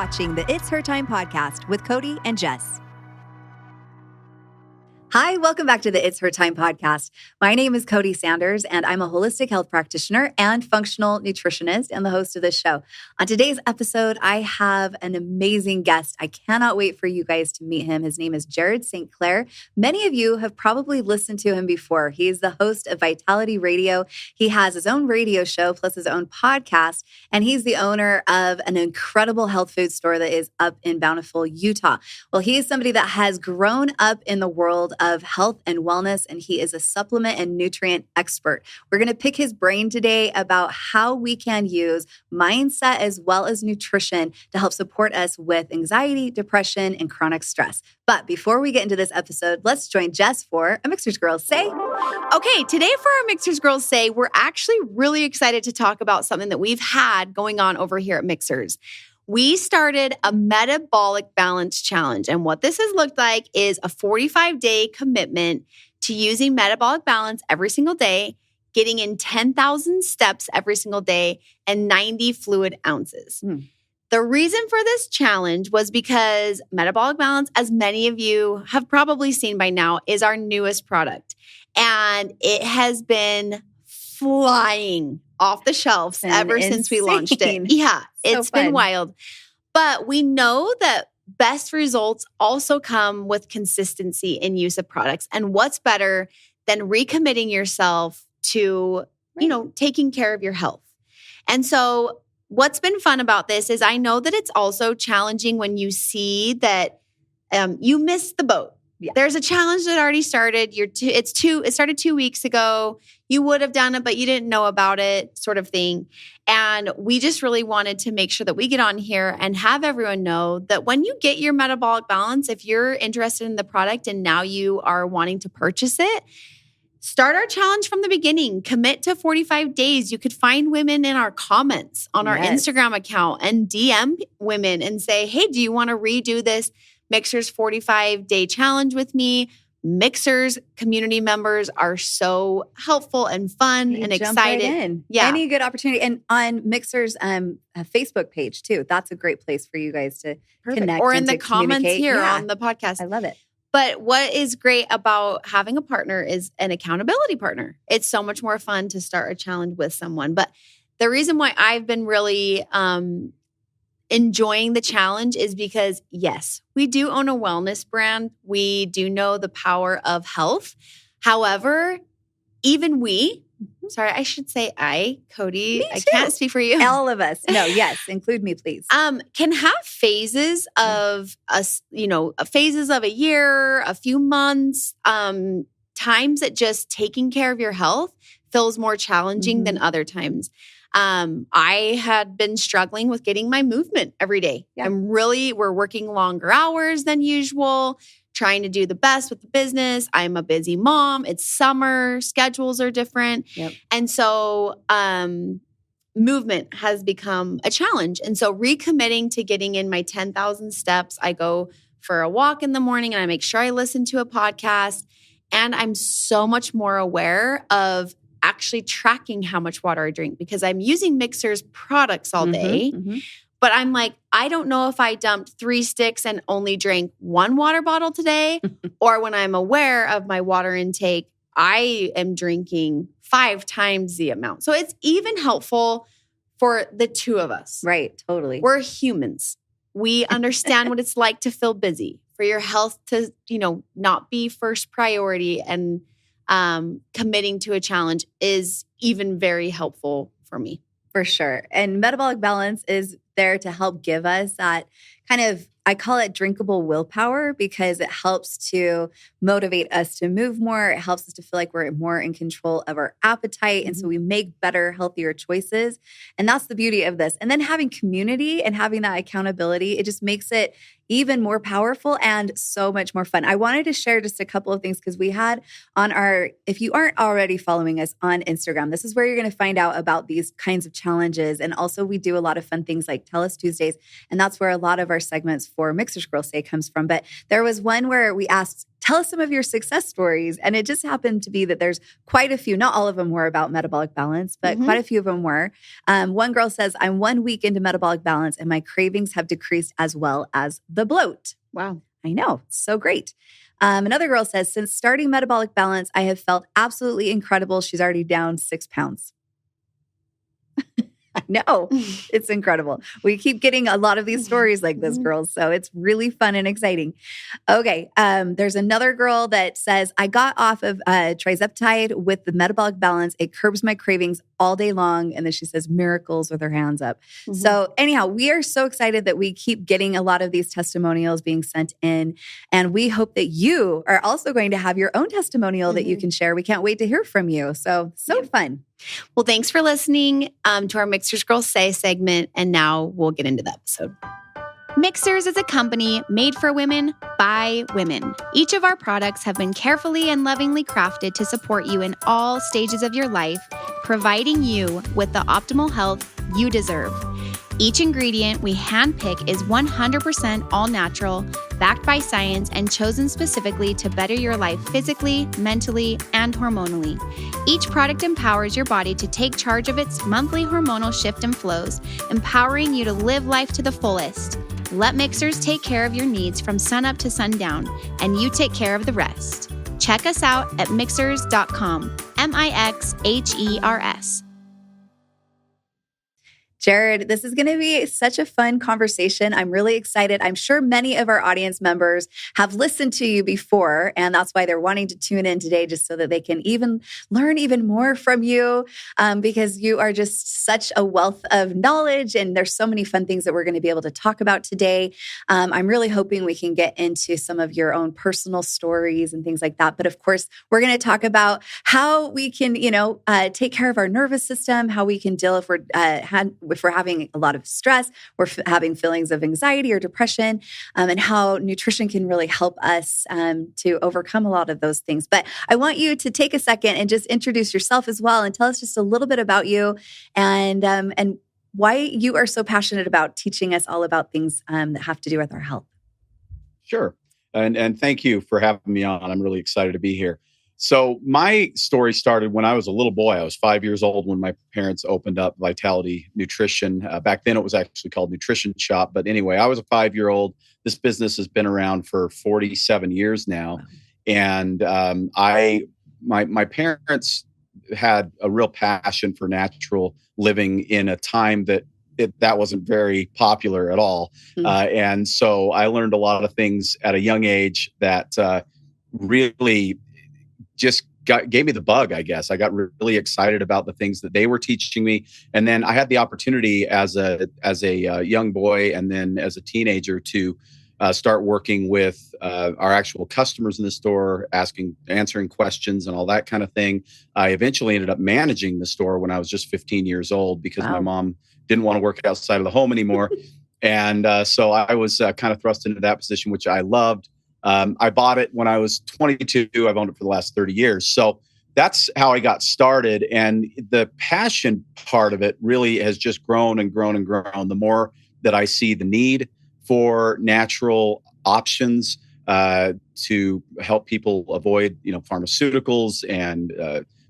watching the It's Her Time podcast with Cody and Jess. Hi, welcome back to the It's Her Time podcast. My name is Cody Sanders, and I'm a holistic health practitioner and functional nutritionist and the host of this show. On today's episode, I have an amazing guest. I cannot wait for you guys to meet him. His name is Jared St. Clair. Many of you have probably listened to him before. He's the host of Vitality Radio. He has his own radio show plus his own podcast, and he's the owner of an incredible health food store that is up in Bountiful, Utah. Well, he is somebody that has grown up in the world of health and wellness, and he is a supplement and nutrient expert. We're going to pick his brain today about how we can use mindset as well as nutrition to help support us with anxiety, depression, and chronic stress. But before we get into this episode, let's join Jess for a Mixhers Girls Say. Okay, today for our Mixhers Girls Say, we're actually really excited to talk about something that we've had going on over here at Mixhers. We started a metabolic balance challenge. And what this has looked like is a 45-day commitment to using metabolic balance every single day, getting in 10,000 steps every single day, and 90 fluid ounces. The reason for this challenge was because metabolic balance, as many of you have probably seen by now, is our newest product. And it has been flying off the shelves ever since we launched it. Yeah, it's been wild. But we know that best results also come with consistency in use of products. And what's better than recommitting yourself to, taking care of your health? And so what's been fun about this is I know that it's also challenging when you see that you missed the boat. Yeah. There's a challenge that already started. It started 2 weeks ago. You would have done it, but you didn't know about it, sort of thing. And we just really wanted to make sure that we get on here and have everyone know that when you get your metabolic balance, if you're interested in the product and now you are wanting to purchase it, start our challenge from the beginning. Commit to 45 days. You could find women in our comments on our Instagram account and DM women and say, hey, do you want to redo this Mixhers 45-day challenge with me? Mixhers community members are so helpful and fun and excited. Right in. Yeah. Any good opportunity. And on Mixhers Facebook page too. That's a great place for you guys to connect. Or in the comments here on the podcast. I love it. But what is great about having a partner is an accountability partner. It's so much more fun to start a challenge with someone. But the reason why I've been really enjoying the challenge is because, yes, we do own a wellness brand. We do know the power of health. However, even I should say Cody, I can't speak for you. All of us. No, yes, include me, please. Can have phases of phases of a year, a few months, times that just taking care of your health feels more challenging than other times. I had been struggling with getting my movement every day. Yeah. We're working longer hours than usual, trying to do the best with the business. I'm a busy mom. It's summer. Schedules are different. Yep. And so movement has become a challenge. And so recommitting to getting in my 10,000 steps, I go for a walk in the morning and I make sure I listen to a podcast. And I'm so much more aware of actually tracking how much water I drink because I'm using Mixhers products all day. But I'm like, I don't know if I dumped 3 sticks and only drank 1 water bottle today, or when I'm aware of my water intake, I am drinking 5 times the amount. So it's even helpful for the two of us. Right, totally. We're humans. We understand what it's like to feel busy, for your health to, not be first priority, and committing to a challenge is even very helpful for me. For sure. And metabolic balance is there to help give us that kind of, I call it drinkable willpower, because it helps to motivate us to move more. It helps us to feel like we're more in control of our appetite. And so we make better, healthier choices. And that's the beauty of this. And then having community and having that accountability, it just makes it even more powerful and so much more fun. I wanted to share just a couple of things because we had on if you aren't already following us on Instagram, this is where you're going to find out about these kinds of challenges. And also we do a lot of fun things like Tell Us Tuesdays. And that's where a lot of our segments for Mixhers Girls Say comes from. But there was one where we asked tell us some of your success stories. And it just happened to be that there's quite a few, not all of them were about metabolic balance, but quite a few of them were. One girl says, I'm 1 week into metabolic balance and my cravings have decreased as well as the bloat. Wow. I know. So great. Another girl says, since starting metabolic balance, I have felt absolutely incredible. She's already down 6 pounds. I know. It's incredible. We keep getting a lot of these stories like this, girls. So it's really fun and exciting. Okay. There's another girl that says, I got off of trizepatide with the metabolic balance. It curbs my cravings all day long. And then she says miracles with her hands up. So anyhow, we are so excited that we keep getting a lot of these testimonials being sent in. And we hope that you are also going to have your own testimonial that you can share. We can't wait to hear from you. So fun. Well, thanks for listening to our Mixhers Girls Say segment. And now we'll get into the episode. Mixhers is a company made for women by women. Each of our products have been carefully and lovingly crafted to support you in all stages of your life, providing you with the optimal health you deserve. Each ingredient we handpick is 100% all natural, backed by science, and chosen specifically to better your life physically, mentally, and hormonally. Each product empowers your body to take charge of its monthly hormonal shift and flows, empowering you to live life to the fullest. Let Mixhers take care of your needs from sunup to sundown, and you take care of the rest. Check us out at mixhers.com, Mixhers. Jared, this is going to be such a fun conversation. I'm really excited. I'm sure many of our audience members have listened to you before, and that's why they're wanting to tune in today just so that they can even learn even more from you because you are just such a wealth of knowledge, and there's so many fun things that we're going to be able to talk about today. I'm really hoping we can get into some of your own personal stories and things like that. But of course, we're going to talk about how we can, take care of our nervous system, how we can deal if we're having a lot of stress, we're having feelings of anxiety or depression, and how nutrition can really help us to overcome a lot of those things. But I want you to take a second and just introduce yourself as well and tell us just a little bit about you and why you are so passionate about teaching us all about things that have to do with our health. Sure. And thank you for having me on. I'm really excited to be here. So my story started when I was a little boy. I was 5 years old when my parents opened up Vitality Nutrition. Back then it was actually called Nutrition Shop. But anyway, I was a 5-year-old. This business has been around for 47 years now. And my parents had a real passion for natural living in a time that wasn't very popular at all. And so I learned a lot of things at a young age that really just gave me the bug, I guess. I got really excited about the things that they were teaching me. And then I had the opportunity as a young boy and then as a teenager to start working with our actual customers in the store, answering questions and all that kind of thing. I eventually ended up managing the store when I was just 15 years old because my mom didn't want to work outside of the home anymore. And so I was kind of thrust into that position, which I loved. I bought it when I was 22. I've owned it for the last 30 years. So that's how I got started. And the passion part of it really has just grown and grown and grown. The more that I see the need for natural options to help people avoid, pharmaceuticals and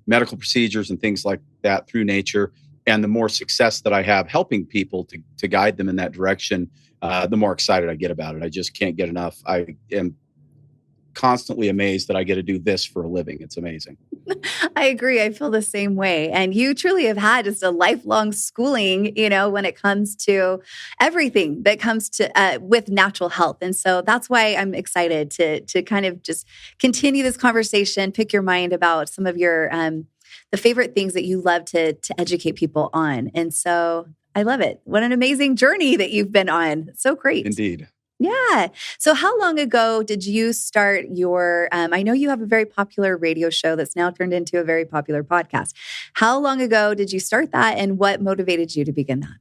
medical procedures and things like that through nature, and the more success that I have helping people to guide them in that direction, the more excited I get about it. I just can't get enough. I am constantly amazed that I get to do this for a living. It's amazing. I agree. I feel the same way. And you truly have had just a lifelong schooling, when it comes to everything that comes to with natural health. And so that's why I'm excited to kind of just continue this conversation, pick your mind about some of your the favorite things that you love to educate people on. And so I love it. What an amazing journey that you've been on. It's so great. Indeed. Yeah. So how long ago did you start your, I know you have a very popular radio show that's now turned into a very popular podcast. How long ago did you start that and what motivated you to begin that?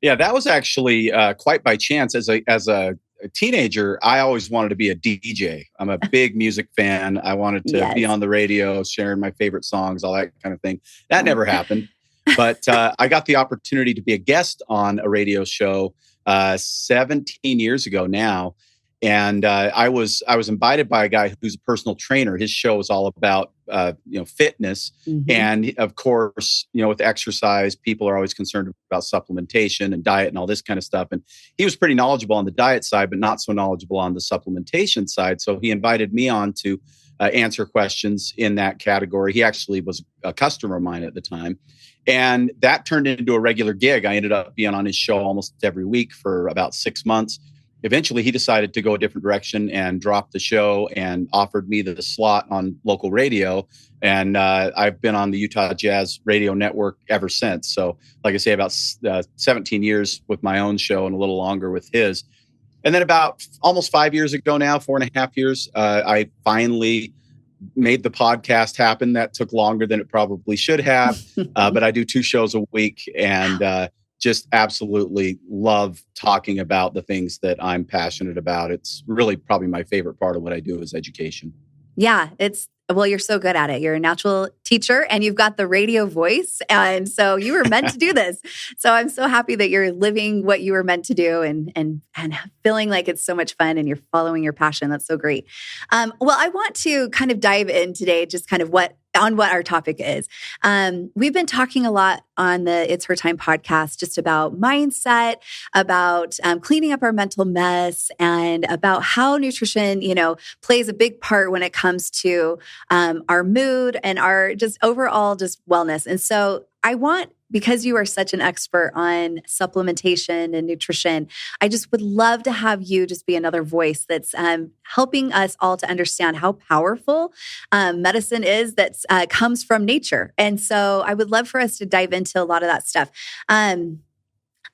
Yeah, that was actually quite by chance. As a teenager, I always wanted to be a DJ. I'm a big music fan. I wanted to be on the radio, sharing my favorite songs, all that kind of thing. That never happened. But I got the opportunity to be a guest on a radio show 17 years ago now. And I was invited by a guy who's a personal trainer. His show is all about fitness, and of course, with exercise, people are always concerned about supplementation and diet and all this kind of stuff. And he was pretty knowledgeable on the diet side, but not so knowledgeable on the supplementation side. So he invited me on to answer questions in that category. He actually was a customer of mine at the time, and that turned into a regular gig. I ended up being on his show almost every week for about 6 months. Eventually, he decided to go a different direction and dropped the show and offered me the slot on local radio. And I've been on the Utah Jazz Radio Network ever since. So, like I say, about 17 years with my own show and a little longer with his. And then about almost 5 years ago now, 4.5 years, I finally made the podcast happen. That took longer than it probably should have. But I do 2 shows a week, and just absolutely love talking about the things that I'm passionate about. It's really probably my favorite part of what I do is education. Yeah, you're so good at it. You're a natural teacher and you've got the radio voice. And so you were meant to do this. So I'm so happy that you're living what you were meant to do and feeling like it's so much fun and you're following your passion. That's so great. Well, I want to kind of dive in today, just kind of what our topic is. We've been talking a lot on the It's Her Time podcast, just about mindset, about cleaning up our mental mess, and about how nutrition, plays a big part when it comes to our mood and our just overall just wellness. And so because you are such an expert on supplementation and nutrition, I just would love to have you just be another voice that's helping us all to understand how powerful medicine is that comes from nature. And so I would love for us to dive into a lot of that stuff.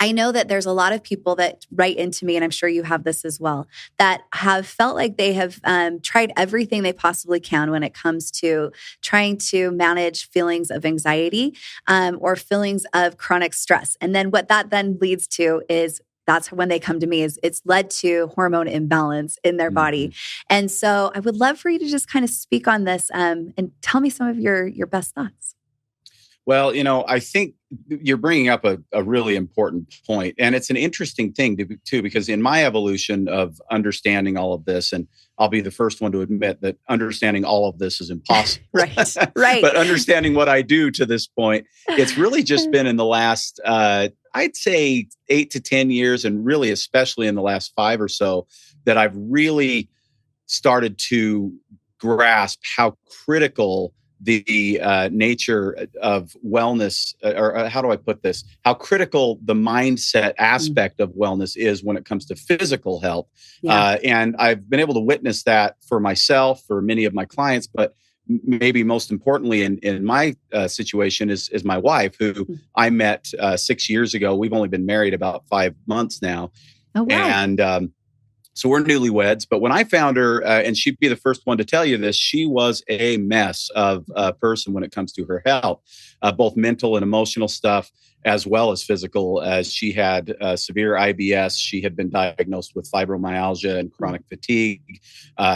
I know that there's a lot of people that write into me, and I'm sure you have this as well, that have felt like they have tried everything they possibly can when it comes to trying to manage feelings of anxiety or feelings of chronic stress. And then what that then leads to is that's when they come to me is it's led to hormone imbalance in their body. And so I would love for you to just kind of speak on this and tell me some of your best thoughts. Well, I think you're bringing up a really important point. And it's an interesting thing too, because in my evolution of understanding all of this, and I'll be the first one to admit that understanding all of this is impossible. Right. But understanding what I do to this point, it's really just been in the last, I'd say 8 to 10 years, and really especially in the last 5 or so, that I've really started to grasp how critical the nature of wellness, or how do I put this? How critical the mindset aspect of wellness is when it comes to physical health. Yeah. And I've been able to witness that for myself, for many of my clients, but maybe most importantly in my situation is my wife, who I met 6 years ago. We've only been married about 5 months now. Oh, wow. And so we're newlyweds, but when I found her, and she'd be the first one to tell you this, she was a mess of a person when it comes to her health, both mental and emotional stuff, as well as physical. As she had severe IBS, she had been diagnosed with fibromyalgia and chronic fatigue.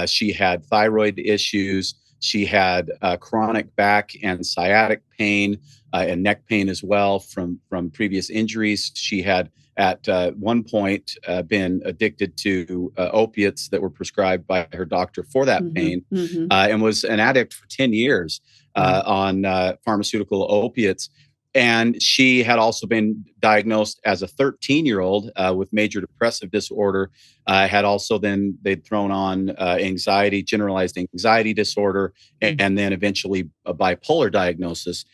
She had thyroid issues. She had chronic back and sciatic pain and neck pain as well from previous injuries. She had at one point been addicted to opiates that were prescribed by her doctor for that pain, and was an addict for 10 years on pharmaceutical opiates. And she had also been diagnosed as a 13-year-old with major depressive disorder. Had also then they'd thrown on anxiety, generalized anxiety disorder, and then eventually a bipolar diagnosis.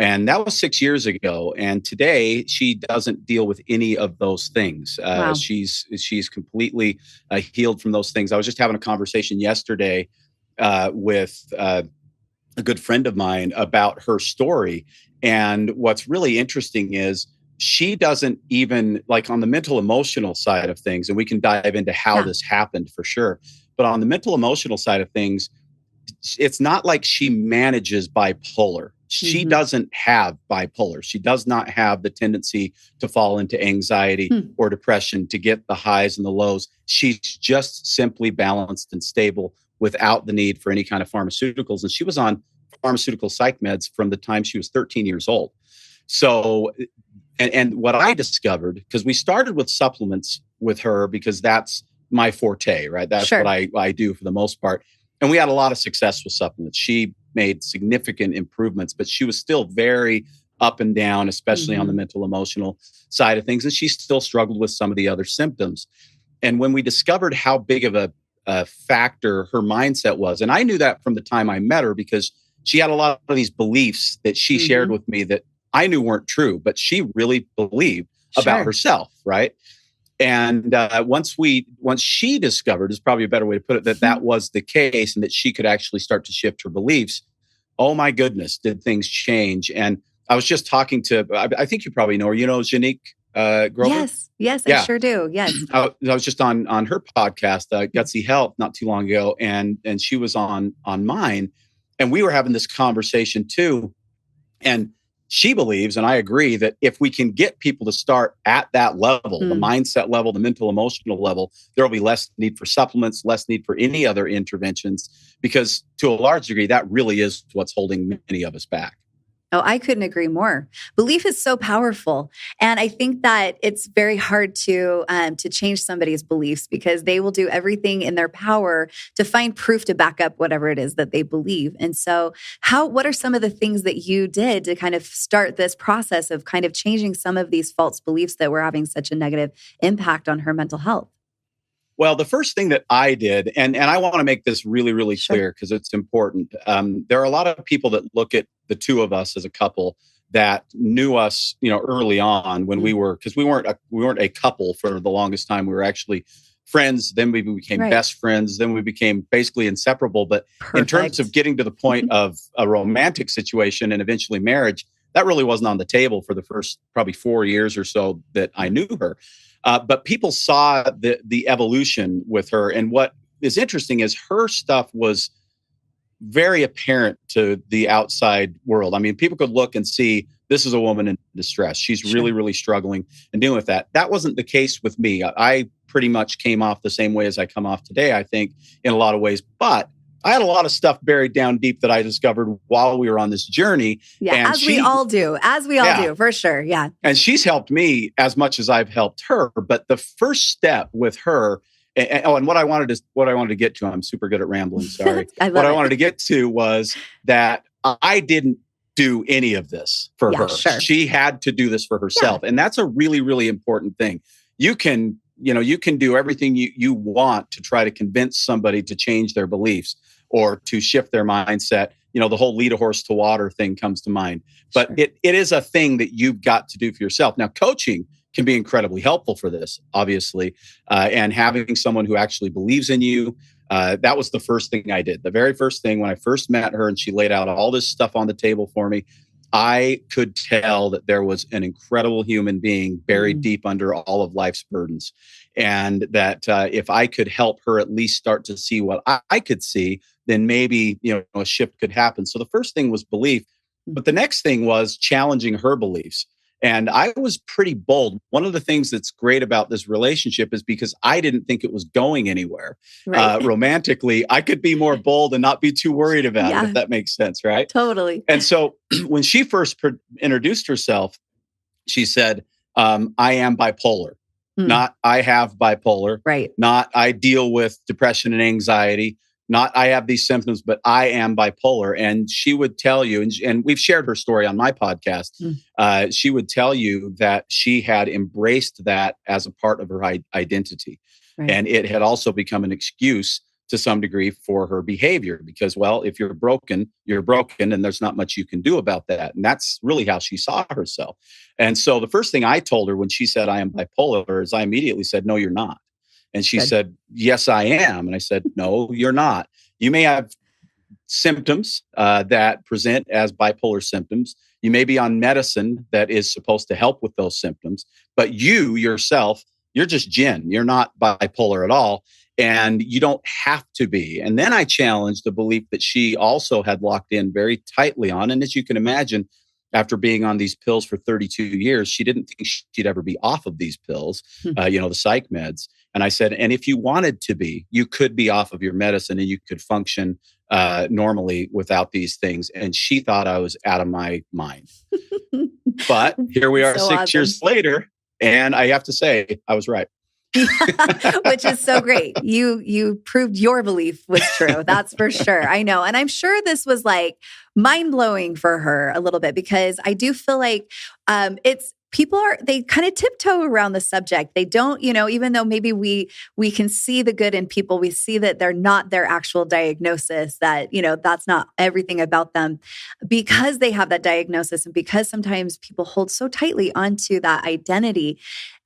And that was 6 years ago. And today she doesn't deal with any of those things. Wow. She's completely healed from those things. I was just having a conversation yesterday with a good friend of mine about her story. And what's really interesting is she doesn't even, like on the mental emotional side of things, and we can dive into how this happened for sure. But on the mental emotional side of things, it's not like she manages bipolar. She doesn't have bipolar. She does not have the tendency to fall into anxiety or depression, to get the highs and the lows. She's just simply balanced and stable without the need for any kind of pharmaceuticals. And she was on pharmaceutical psych meds from the time she was 13 years old. So, and what I discovered, because we started with supplements with her, because that's my forte, right? That's Sure. what I do for the most part. And we had a lot of success with supplements. She made significant improvements, but she was still very up and down, especially on the mental, emotional side of things. And she still struggled with some of the other symptoms. And when we discovered how big of a factor her mindset was, and I knew that from the time I met her because she had a lot of these beliefs that she shared with me that I knew weren't true, but she really believed about herself, right? And once she discovered, is probably a better way to put it, that was the case and that she could actually start to shift her beliefs, oh my goodness, did things change? And I was just talking to, I think you probably know her, Janique Grover? Yes, I sure do. Yes. I was just on her podcast, Gutsy Health, not too long ago, and she was on mine, and we were having this conversation too. And she believes, and I agree, that if we can get people to start at that level, the mindset level, the mental, emotional level, there will be less need for supplements, less need for any other interventions, because to a large degree, that really is what's holding many of us back. Oh, I couldn't agree more. Belief is so powerful. And I think that it's very hard to change somebody's beliefs because they will do everything in their power to find proof to back up whatever it is that they believe. And so what are some of the things that you did to kind of start this process of kind of changing some of these false beliefs that were having such a negative impact on her mental health? Well, the first thing that I did, and I want to make this really, really clear because it's important. There are a lot of people that look at the two of us as a couple that knew us, early on when because we weren't a couple for the longest time. We were actually friends. Then we became best friends. Then we became basically inseparable. But in terms of getting to the point of a romantic situation and eventually marriage, that really wasn't on the table for the first probably 4 years or so that I knew her. But people saw the evolution with her. And what is interesting is her stuff was very apparent to the outside world. I mean, people could look and see this is a woman in distress. She's really, really struggling and dealing with that. That wasn't the case with me. I pretty much came off the same way as I come off today, I think, in a lot of ways. But I had a lot of stuff buried down deep that I discovered while we were on this journey. Yeah, and we all do. As we all do, for sure. Yeah. And she's helped me as much as I've helped her. But the first step with her, and what I wanted to get to, I'm super good at rambling, sorry. I wanted to get to was that I didn't do any of this for her. Sure. She had to do this for herself. Yeah. And that's a really, really important thing. You can do everything you want to try to convince somebody to change their beliefs or to shift their mindset. The whole lead a horse to water thing comes to mind. But it is a thing that you've got to do for yourself. Now, coaching can be incredibly helpful for this, obviously. And having someone who actually believes in you, that was the first thing I did. The very first thing when I first met her and she laid out all this stuff on the table for me, I could tell that there was an incredible human being buried deep under all of life's burdens. And that if I could help her at least start to see what I could see, then maybe, a shift could happen. So the first thing was belief. But the next thing was challenging her beliefs. And I was pretty bold. One of the things that's great about this relationship is because I didn't think it was going anywhere. Right. Romantically, I could be more bold and not be too worried about it, if that makes sense, right? Totally. And so when she first introduced herself, she said, I am bipolar, not I have bipolar, not I deal with depression and anxiety, not I have these symptoms, but I am bipolar. And she would tell you, and we've shared her story on my podcast, she would tell you that she had embraced that as a part of her identity. Right. And it had also become an excuse to some degree for her behavior because, well, if you're broken, and there's not much you can do about that. And that's really how she saw herself. And so the first thing I told her when she said, I am bipolar, is I immediately said, no, you're not. And she said, yes, I am. And I said, no, you're not. You may have symptoms that present as bipolar symptoms. You may be on medicine that is supposed to help with those symptoms, but you yourself, you're just Jen. You're not bipolar at all. And you don't have to be. And then I challenged the belief that she also had locked in very tightly on. And as you can imagine, after being on these pills for 32 years, she didn't think she'd ever be off of these pills, the psych meds. And I said, and if you wanted to be, you could be off of your medicine and you could function normally without these things. And she thought I was out of my mind. But here we are 6 years later. And I have to say, I was right. Which is so great. You proved your belief was true. That's for sure. I know. And I'm sure this was like mind-blowing for her a little bit, because I do feel like they kind of tiptoe around the subject. They don't, even though maybe we can see the good in people, we see that they're not their actual diagnosis, that, that's not everything about them, because they have that diagnosis, and because sometimes people hold so tightly onto that identity.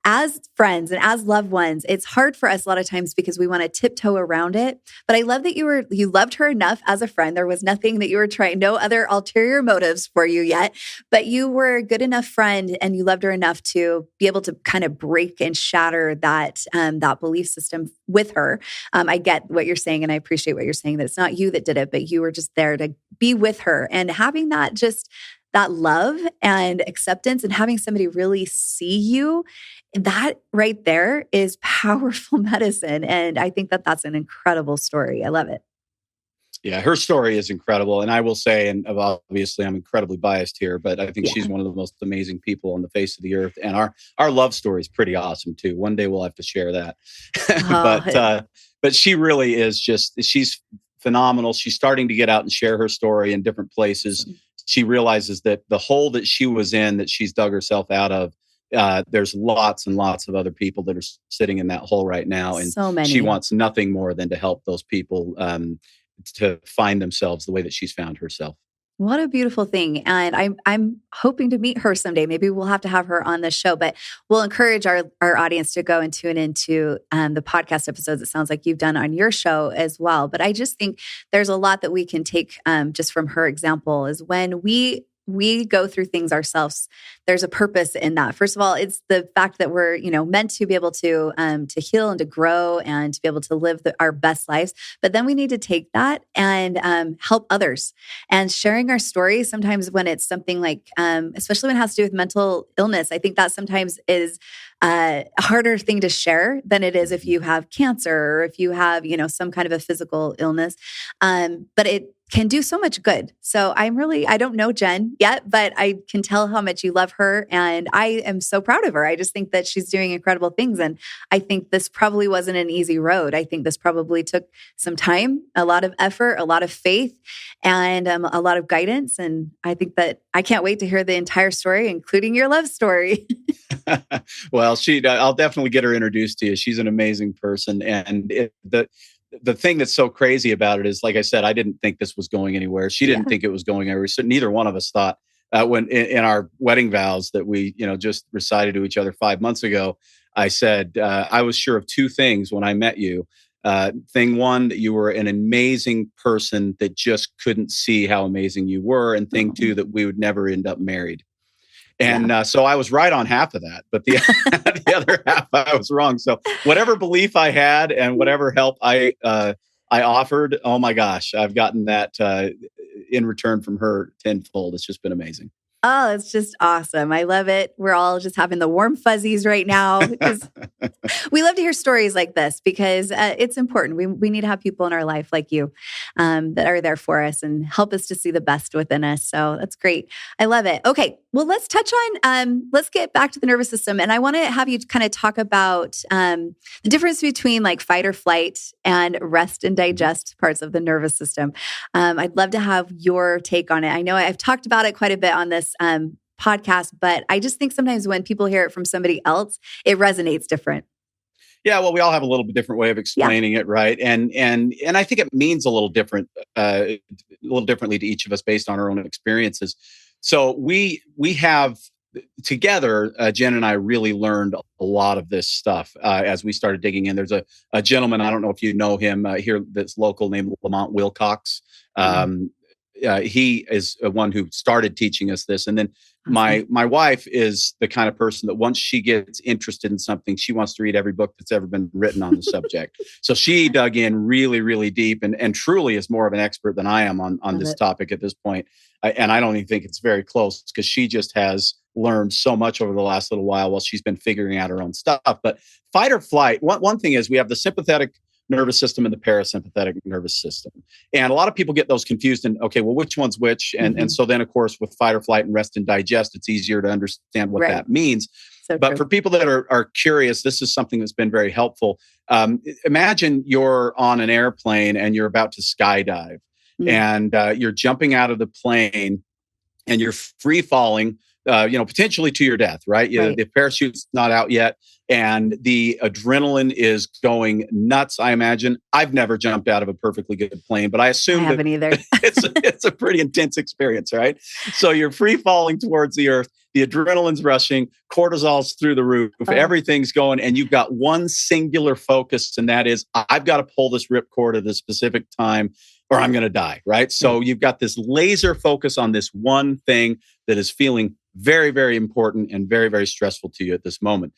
As friends and as loved ones, it's hard for us a lot of times because we want to tiptoe around it. But I love that you loved her enough as a friend. There was nothing that you were trying, no other ulterior motives for you yet, but you were a good enough friend and you loved her enough to be able to kind of break and shatter that belief system with her. I get what you're saying, and I appreciate what you're saying, that it's not you that did it, but you were just there to be with her, and having that love and acceptance, and having somebody really see you, that right there is powerful medicine. And I think that that's an incredible story. I love it. Yeah, her story is incredible. And I will say, and obviously I'm incredibly biased here, but I think she's one of the most amazing people on the face of the earth. And our love story is pretty awesome too. One day we'll have to share that. But she really is she's phenomenal. She's starting to get out and share her story in different places. Awesome. She realizes that the hole that she was in, that she's dug herself out of, there's lots and lots of other people that are sitting in that hole right now. And so many. She wants nothing more than to help those people to find themselves the way that she's found herself. What a beautiful thing. And I'm hoping to meet her someday. Maybe we'll have to have her on the show, but we'll encourage our audience to go and tune into the podcast episodes. It sounds like you've done on your show as well. But I just think there's a lot that we can take just from her example, is when we go through things ourselves, there's a purpose in that. First of all, it's the fact that we're, meant to be able to heal and to grow and to be able to live our best lives. But then we need to take that and help others. And sharing our story, sometimes when it's something like, especially when it has to do with mental illness, I think that sometimes is a harder thing to share than it is if you have cancer or if you have, some kind of a physical illness. But it can do so much good. So I don't know Jen yet, but I can tell how much you love her. And I am so proud of her. I just think that she's doing incredible things. And I think this probably wasn't an easy road. I think this probably took some time, a lot of effort, a lot of faith, and a lot of guidance. And I think that I can't wait to hear the entire story, including your love story. Well, I'll definitely get her introduced to you. She's an amazing person. And the thing that's so crazy about it is, like I said, I didn't think this was going anywhere. She didn't think it was going anywhere. So neither one of us thought when in our wedding vows that we, just recited to each other 5 months ago, I said, I was sure of two things when I met you. Thing one, that you were an amazing person that just couldn't see how amazing you were. And thing two, that we would never end up married. And so I was right on half of that, but the other half I was wrong. So whatever belief I had and whatever help I offered, oh my gosh, I've gotten that in return from her tenfold. It's just been amazing. Oh, it's just awesome. I love it. We're all just having the warm fuzzies right now. We love to hear stories like this because it's important. We need to have people in our life like you that are there for us and help us to see the best within us. So that's great. I love it. Okay. Well, let's touch on, let's get back to the nervous system. And I want to have you kind of talk about the difference between like fight or flight and rest and digest parts of the nervous system. I'd love to have your take on it. I know I've talked about it quite a bit on this podcast, but I just think sometimes when people hear it from somebody else, it resonates different. Yeah, well, we all have a little bit different way of explaining it, right? And I think it means a little differently to each of us based on our own experiences. So we have together, Jen and I really learned a lot of this stuff as we started digging in. There's a gentleman, I don't know if you know him here, that's local, named Lamont Wilcox. He is one who started teaching us this. And then my wife is the kind of person that once she gets interested in something, she wants to read every book that's ever been written on the subject. So she dug in really, really deep and truly is more of an expert than I am on this topic at this point. And I don't even think it's very close because she just has learned so much over the last little while she's been figuring out her own stuff. But fight or flight, one thing is we have the sympathetic nervous system and the parasympathetic nervous system. And a lot of people get those confused and, okay, well, which one's which? And so then, of course, with fight or flight and rest and digest, it's easier to understand what that means. So But true. for people that are curious, this is something that's been very helpful. Imagine you're on an airplane and you're about to skydive, and you're jumping out of the plane and you're free falling, potentially to your death, right? Right. The parachute's not out yet, and the adrenaline is going nuts. I imagine. I've never jumped out of a perfectly good plane, but I I assume haven't either. it's a pretty intense experience, right? So you're free falling towards the earth. The adrenaline's rushing, cortisol's through the roof, everything's going, and you've got one singular focus, and that is, I've got to pull this ripcord at a specific time or I'm going to die, right? So you've got this laser focus on this one thing that is feeling very, very important and very, very stressful to you at this moment.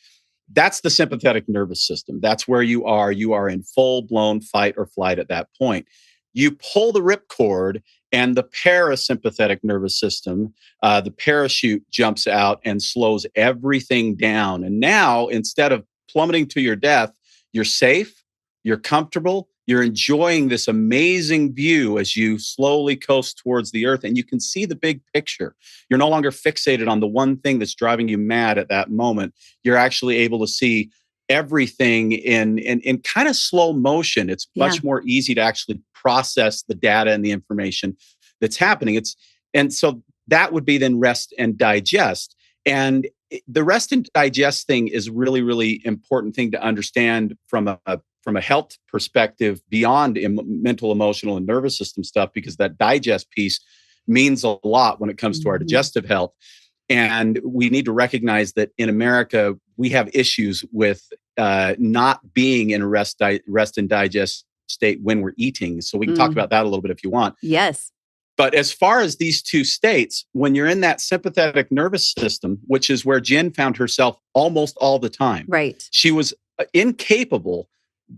That's the sympathetic nervous system. That's where you are. You are in full-blown fight or flight at that point. You pull the ripcord and the parasympathetic nervous system, the parachute jumps out and slows everything down. And now, instead of plummeting to your death, you're safe, you're comfortable, you're enjoying this amazing view as you slowly coast towards the earth, and you can see the big picture. You're no longer fixated on the one thing that's driving you mad at that moment. You're actually able to see everything in kind of slow motion. It's much more easy to actually process the data and the information that's happening. And so that would be then rest and digest. And the rest and digest thing is really, really important thing to understand from a health perspective beyond mental, emotional, and nervous system stuff, because that digest piece means a lot when it comes to our digestive health. And we need to recognize that in America, we have issues with not being in a rest and digest state when we're eating. So we can talk about that a little bit if you want. Yes. But as far as these two states, when you're in that sympathetic nervous system, which is where Jen found herself almost all the time, right? She was incapable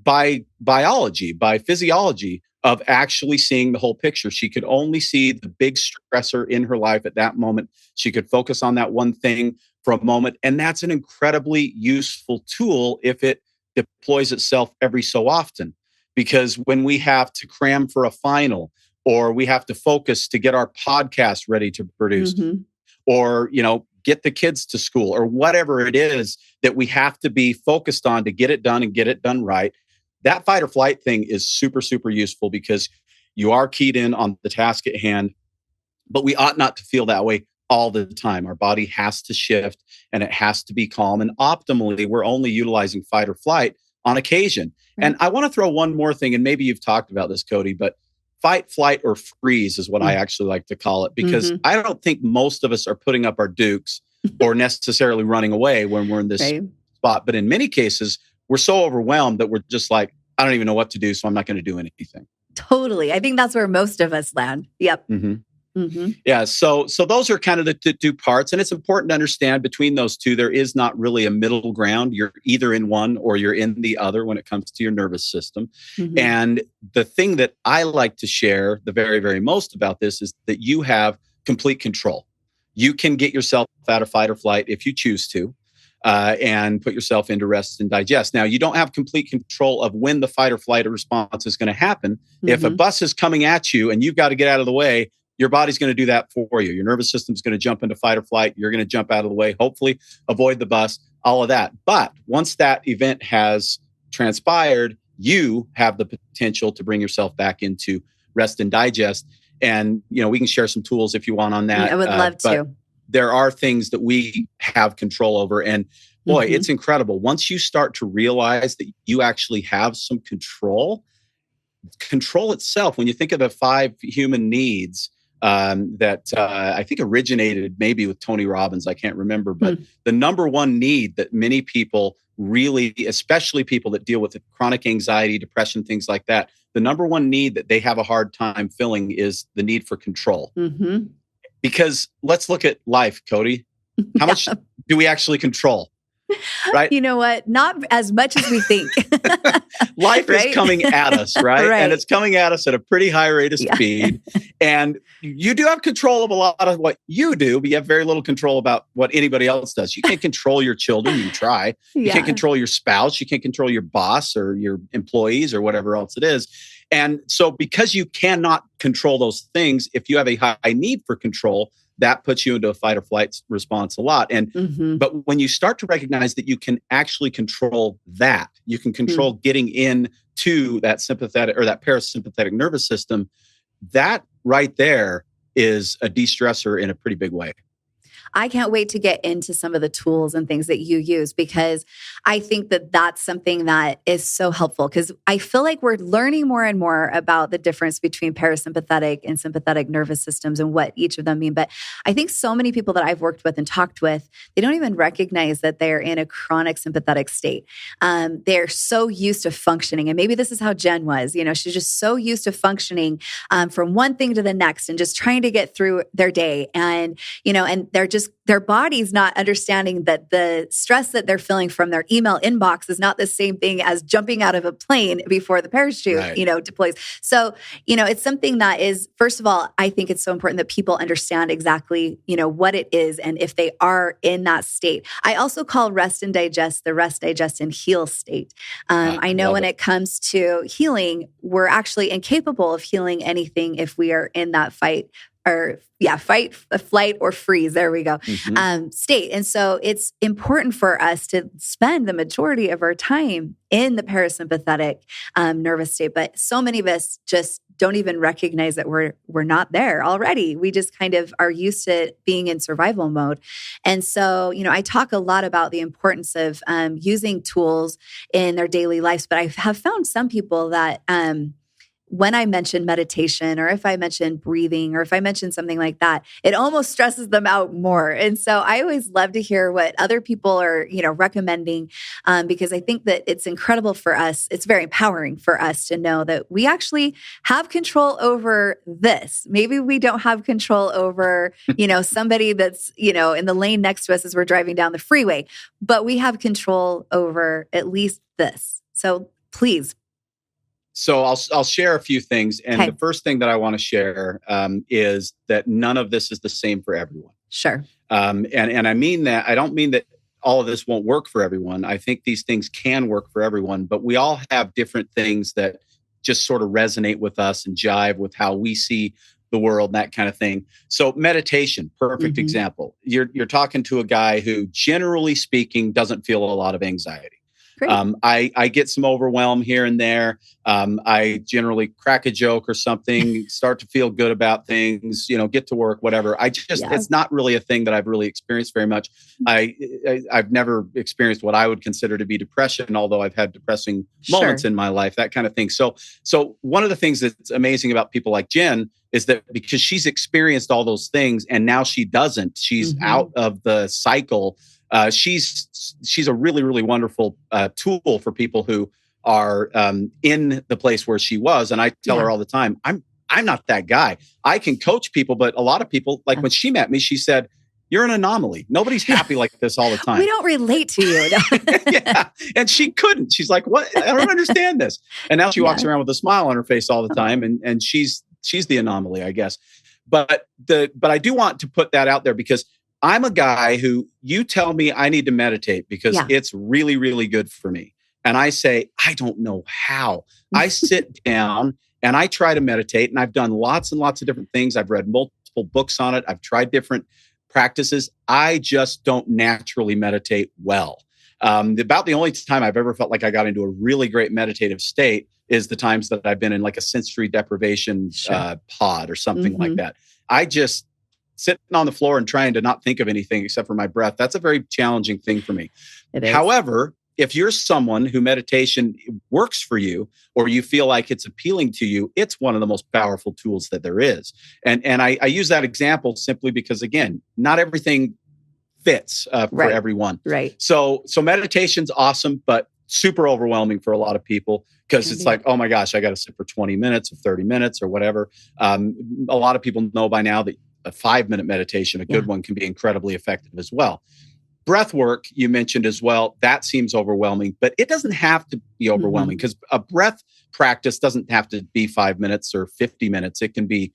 by biology, by physiology, of actually seeing the whole picture. She could only see the big stressor in her life at that moment. She could focus on that one thing for a moment. And that's an incredibly useful tool if it deploys itself every so often. Because when we have to cram for a final, or we have to focus to get our podcast ready to produce, or, get the kids to school, or whatever it is that we have to be focused on to get it done and get it done right, that fight or flight thing is super, super useful because you are keyed in on the task at hand. But we ought not to feel that way all the time. Our body has to shift and it has to be calm. And optimally, we're only utilizing fight or flight on occasion. Right. And I want to throw one more thing, and maybe you've talked about this, Cody, but fight, flight, or freeze is what I actually like to call it, because I don't think most of us are putting up our dukes or necessarily running away when we're in this spot. But in many cases, we're so overwhelmed that we're just like, I don't even know what to do, so I'm not going to do anything. Totally. I think that's where most of us land. Yep. Yeah. So those are kind of the two parts. And it's important to understand between those two, there is not really a middle ground. You're either in one or you're in the other when it comes to your nervous system. And the thing that I like to share the very, very most about this is that you have complete control. You can get yourself out of fight or flight if you choose to, and put yourself into rest and digest. Now, you don't have complete control of when the fight or flight response is going to happen. If a bus is coming at you and you've got to get out of the way, your body's going to do that for you. Your nervous system's going to jump into fight or flight. You're going to jump out of the way, hopefully avoid the bus, all of that. But once that event has transpired, you have the potential to bring yourself back into rest and digest. And, we can share some tools if you want on that. I would love to. There are things that we have control over. And boy, it's incredible. Once you start to realize that you actually have some control itself, when you think of the 5 human needs, that I think originated maybe with Tony Robbins, I can't remember, but the number one need that many people really, especially people that deal with chronic anxiety, depression, things like that, the number one need that they have a hard time filling is the need for control. Because let's look at life, Cody. How much do we actually control? Right? You know what? Not as much as we think. Life is coming at us, right? And it's coming at us at a pretty high rate of speed. And you do have control of a lot of what you do, but you have very little control about what anybody else does. You can't control your children. You try. You can't control your spouse. You can't control your boss or your employees or whatever else it is. And so because you cannot control those things, if you have a high need for control, that puts you into a fight or flight response a lot. And but when you start to recognize that you can actually control that, you can control getting into that sympathetic or that parasympathetic nervous system, that right there is a de-stressor in a pretty big way. I can't wait to get into some of the tools and things that you use, because I think that that's something that is so helpful, because I feel like we're learning more and more about the difference between parasympathetic and sympathetic nervous systems and what each of them mean. But I think so many people that I've worked with and talked with, they don't even recognize that they're in a chronic sympathetic state. They're so used to functioning. And maybe this is how Jen was. She's just so used to functioning from one thing to the next and just trying to get through their day. And their body's not understanding that the stress that they're feeling from their email inbox is not the same thing as jumping out of a plane before the parachute, deploys. So, it's something that is, first of all, I think it's so important that people understand exactly, what it is and if they are in that state. I also call rest and digest the rest, digest, and heal state. I know when it comes to healing, we're actually incapable of healing anything if we are in that fight, flight, or freeze. There we go. State. And so it's important for us to spend the majority of our time in the parasympathetic nervous state. But so many of us just don't even recognize that we're not there already. We just kind of are used to being in survival mode. And so, I talk a lot about the importance of using tools in their daily lives, but I have found some people that when I mention meditation, or if I mention breathing, or if I mention something like that, it almost stresses them out more. And so I always love to hear what other people are, recommending, because I think that it's incredible for us. It's very empowering for us to know that we actually have control over this. Maybe we don't have control over, somebody that's, in the lane next to us as we're driving down the freeway, but we have control over at least this. So please. So I'll share a few things. And the first thing that I want to share is that none of this is the same for everyone. Sure. And I mean that, I don't mean that all of this won't work for everyone. I think these things can work for everyone, but we all have different things that just sort of resonate with us and jive with how we see the world, that kind of thing. So meditation, perfect example. You're talking to a guy who, generally speaking, doesn't feel a lot of anxiety. I get some overwhelm here and there. I generally crack a joke or something, start to feel good about things, get to work, whatever. It's not really a thing that I've really experienced very much. I've never experienced what I would consider to be depression, although I've had depressing moments in my life, that kind of thing. So one of the things that's amazing about people like Jen is that because she's experienced all those things and now she doesn't, she's out of the cycle. She's a really, really wonderful tool for people who are in the place where she was. And I tell her all the time, I'm not that guy. I can coach people, but a lot of people, like when she met me, she said, "You're an anomaly. Nobody's happy like this all the time. We don't relate to you." And she couldn't. She's like, "What? I don't understand this." And now she walks around with a smile on her face all the time. And she's the anomaly, I guess. But I do want to put that out there, because I'm a guy who, you tell me I need to meditate because it's really, really good for me. And I say, I don't know how. I sit down and I try to meditate, and I've done lots and lots of different things. I've read multiple books on it. I've tried different practices. I just don't naturally meditate well. About the only time I've ever felt like I got into a really great meditative state is the times that I've been in like a sensory deprivation pod or something like that. I just sitting on the floor and trying to not think of anything except for my breath. That's a very challenging thing for me. However, if you're someone who meditation works for you, or you feel like it's appealing to you, it's one of the most powerful tools that there is. And I use that example simply because, again, not everything fits for everyone. Right. So meditation's awesome, but super overwhelming for a lot of people, because it's like, oh my gosh, I got to sit for 20 minutes or 30 minutes or whatever. A lot of people know by now that a 5-minute meditation, a good one, can be incredibly effective as well. Breath work, you mentioned as well, that seems overwhelming, but it doesn't have to be overwhelming, because a breath practice doesn't have to be 5 minutes or 50 minutes. It can be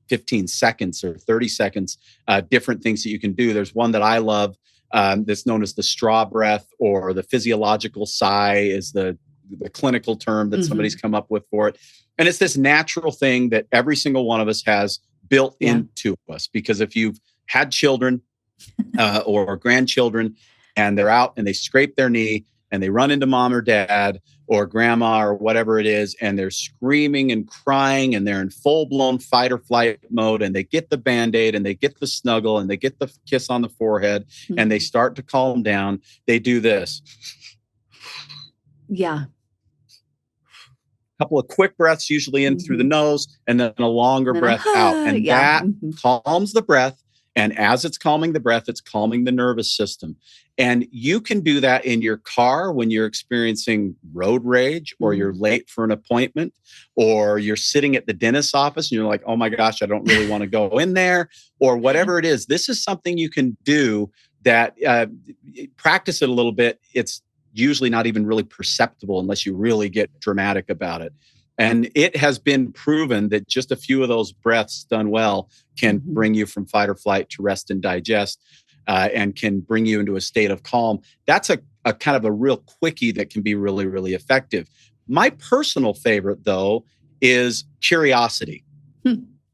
15 seconds or 30 seconds, different things that you can do. There's one that I love that's known as the straw breath, or the physiological sigh is the clinical term that somebody's come up with for it. And it's this natural thing that every single one of us has built into us. Because if you've had children or grandchildren and they're out and they scrape their knee and they run into mom or dad or grandma or whatever it is, and they're screaming and crying and they're in full-blown fight or flight mode, and they get the Band-Aid and they get the snuggle and they get the kiss on the forehead and they start to calm down, they do this. Yeah. Couple of quick breaths, usually in through the nose, and then a longer breath out. And that calms the breath. And as it's calming the breath, it's calming the nervous system. And you can do that in your car when you're experiencing road rage, or you're late for an appointment, or you're sitting at the dentist's office and you're like, oh my gosh, I don't really want to go in there, or whatever it is. This is something you can do that practice it a little bit. It's usually not even really perceptible unless you really get dramatic about it. And it has been proven that just a few of those breaths done well can bring you from fight or flight to rest and digest, and can bring you into a state of calm. That's a kind of a real quickie that can be really, really effective. My personal favorite, though, is curiosity.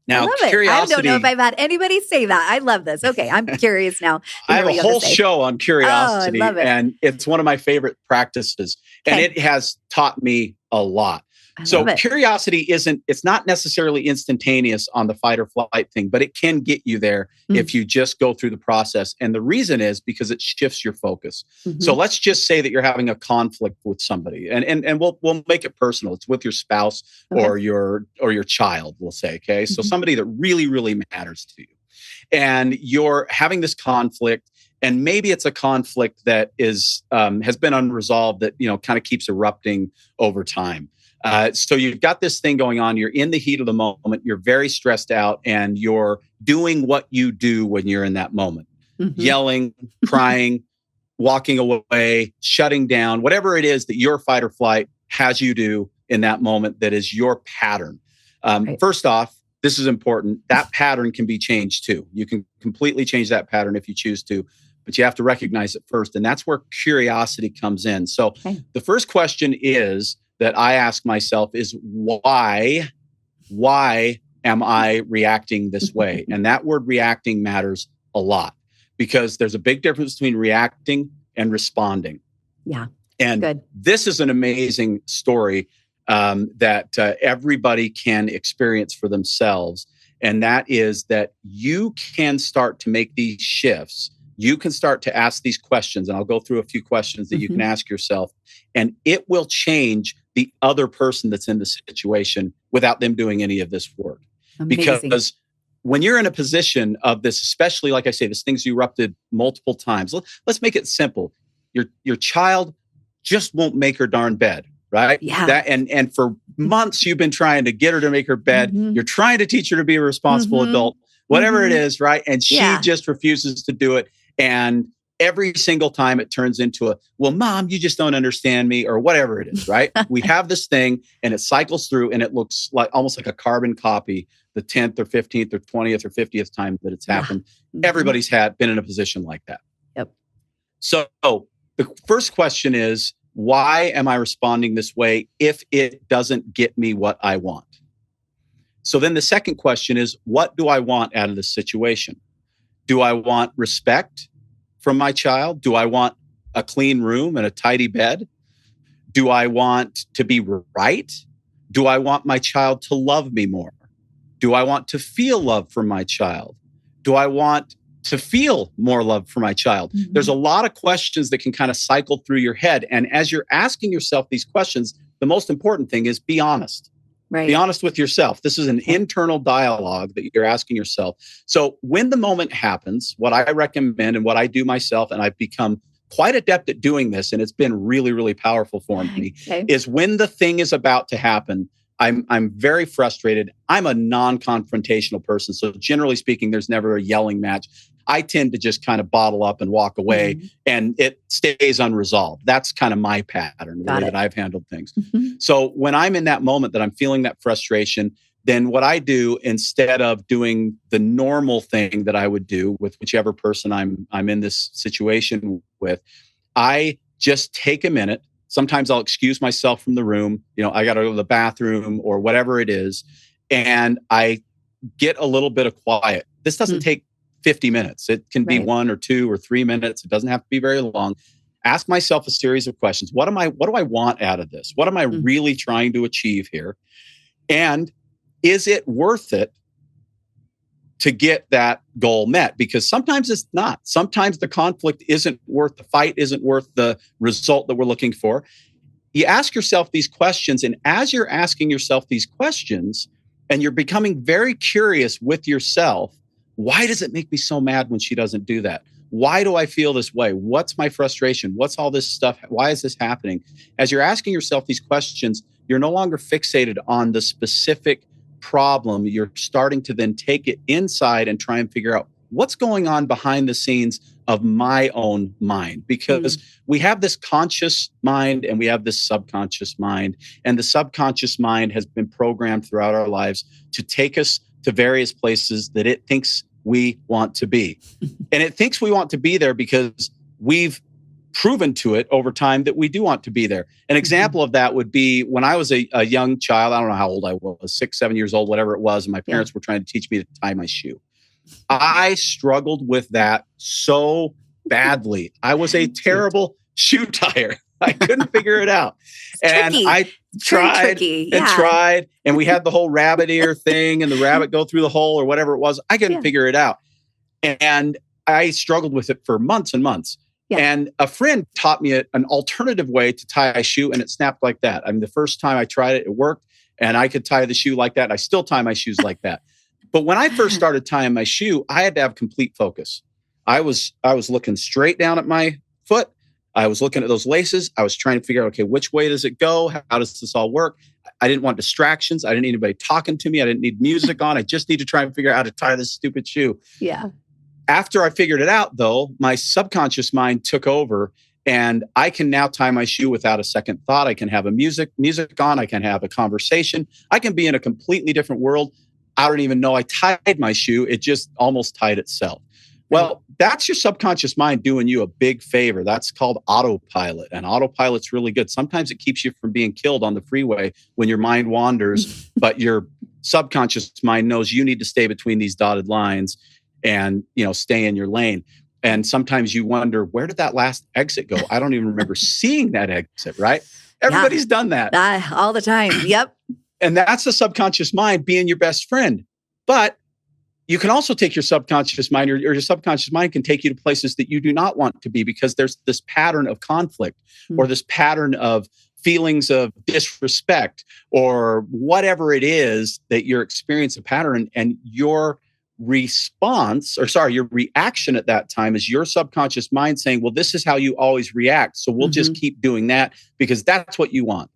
Now, curiosity. I don't know if I've had anybody say that. I love this. Okay, I'm curious now. I have a whole show on curiosity, I love it. And it's one of my favorite practices. And it has taught me a lot. So curiosity it's not necessarily instantaneous on the fight or flight thing, but it can get you there if you just go through the process. And the reason is because it shifts your focus. So let's just say that you're having a conflict with somebody, and we'll make it personal. It's with your spouse or your child, we'll say, okay? So somebody that really, really matters to you. And you're having this conflict, and maybe it's a conflict that is has been unresolved, that kind of keeps erupting over time. So you've got this thing going on. You're in the heat of the moment. You're very stressed out, and you're doing what you do when you're in that moment. Yelling, crying, walking away, shutting down, whatever it is that your fight or flight has you do in that moment that is your pattern. First off, this is important. That pattern can be changed too. You can completely change that pattern if you choose to, but you have to recognize it first. And that's where curiosity comes in. So the first question is, that I ask myself is, why am I reacting this way? And that word reacting matters a lot, because there's a big difference between reacting and responding. Yeah. And this is an amazing story that everybody can experience for themselves. And that is that you can start to make these shifts. You can start to ask these questions, and I'll go through a few questions that you can ask yourself, and it will change the other person that's in the situation without them doing any of this work. Amazing. Because when you're in a position of this, especially, like I say, this thing's erupted multiple times. Let's make it simple. Your child just won't make her darn bed, right? Yeah. And for months you've been trying to get her to make her bed. You're trying to teach her to be a responsible adult, whatever it is, right? And she just refuses to do it. And every single time it turns into well, Mom, you just don't understand me, or whatever it is, right? We have this thing and it cycles through, and it looks like almost like a carbon copy the 10th or 15th or 20th or 50th time that it's happened. Everybody's been in a position like that. Yep. So the first question is, why am I responding this way if it doesn't get me what I want? So then the second question is, what do I want out of this situation? Do I want respect from my child? Do I want a clean room and a tidy bed? Do I want to be right? Do I want my child to love me more? Do I want to feel love from my child? Do I want to feel more love for my child? There's a lot of questions that can kind of cycle through your head. And as you're asking yourself these questions, the most important thing is be honest. Right. Be honest with yourself. This is an internal dialogue that you're asking yourself. So when the moment happens, what I recommend and what I do myself, and I've become quite adept at doing this, and it's been really, really powerful for me, is when the thing is about to happen, I'm very frustrated. I'm a non-confrontational person. So generally speaking, there's never a yelling match. I tend to just kind of bottle up and walk away, and it stays unresolved. That's kind of my pattern, the way that I've handled things. So when I'm in that moment that I'm feeling that frustration, then what I do, instead of doing the normal thing that I would do with whichever person I'm in this situation with, I just take a minute. Sometimes I'll excuse myself from the room. I got to go to the bathroom or whatever it is. And I get a little bit of quiet. This doesn't take 50 minutes. It can be 1 or 2 or 3 minutes. It doesn't have to be very long. Ask myself a series of questions. What do I want out of this? What am I really trying to achieve here? And is it worth it to get that goal met? Because sometimes it's not. Sometimes the conflict isn't worth the fight, isn't worth the result that we're looking for. You ask yourself these questions, and as you're asking yourself these questions and you're becoming very curious with yourself, why does it make me so mad when she doesn't do that? Why do I feel this way? What's my frustration? What's all this stuff? Why is this happening? As you're asking yourself these questions, you're no longer fixated on the specific problem. You're starting to then take it inside and try and figure out what's going on behind the scenes of my own mind. Because we have this conscious mind and we have this subconscious mind. And the subconscious mind has been programmed throughout our lives to take us to various places that it thinks we want to be. And it thinks we want to be there because we've proven to it over time that we do want to be there. An example of that would be when I was a young child. I don't know how old I was, 6, 7 years old, whatever it was. And my parents were trying to teach me to tie my shoe. I struggled with that so badly. I was a terrible shoe tire. I couldn't figure it out. And I tried and tried. And we had the whole rabbit ear thing and the rabbit go through the hole or whatever it was. I couldn't figure it out. And I struggled with it for months and months. Yeah. And a friend taught me an alternative way to tie a shoe, and it snapped like that. I mean, the first time I tried it, it worked, and I could tie the shoe like that. And I still tie my shoes like that. But when I first started tying my shoe, I had to have complete focus. I was looking straight down at my foot. I was looking at those laces. I was trying to figure out, okay, which way does it go? How does this all work? I didn't want distractions. I didn't need anybody talking to me. I didn't need music on. I just need to try and figure out how to tie this stupid shoe. Yeah. After I figured it out, though, my subconscious mind took over, and I can now tie my shoe without a second thought. I can have music on. I can have a conversation. I can be in a completely different world. I don't even know I tied my shoe. It just almost tied itself. Well, that's your subconscious mind doing you a big favor. That's called autopilot. And autopilot's really good. Sometimes it keeps you from being killed on the freeway when your mind wanders, but your subconscious mind knows you need to stay between these dotted lines and, stay in your lane. And sometimes you wonder, where did that last exit go? I don't even remember seeing that exit, right? Everybody's done that. All the time. Yep. And that's the subconscious mind being your best friend. But you can also take your subconscious mind, or your subconscious mind can take you to places that you do not want to be, because there's this pattern of conflict or this pattern of feelings of disrespect or whatever it is that you're experiencing a pattern, and your reaction at that time is your subconscious mind saying, well, this is how you always react. So we'll just keep doing that because that's what you want.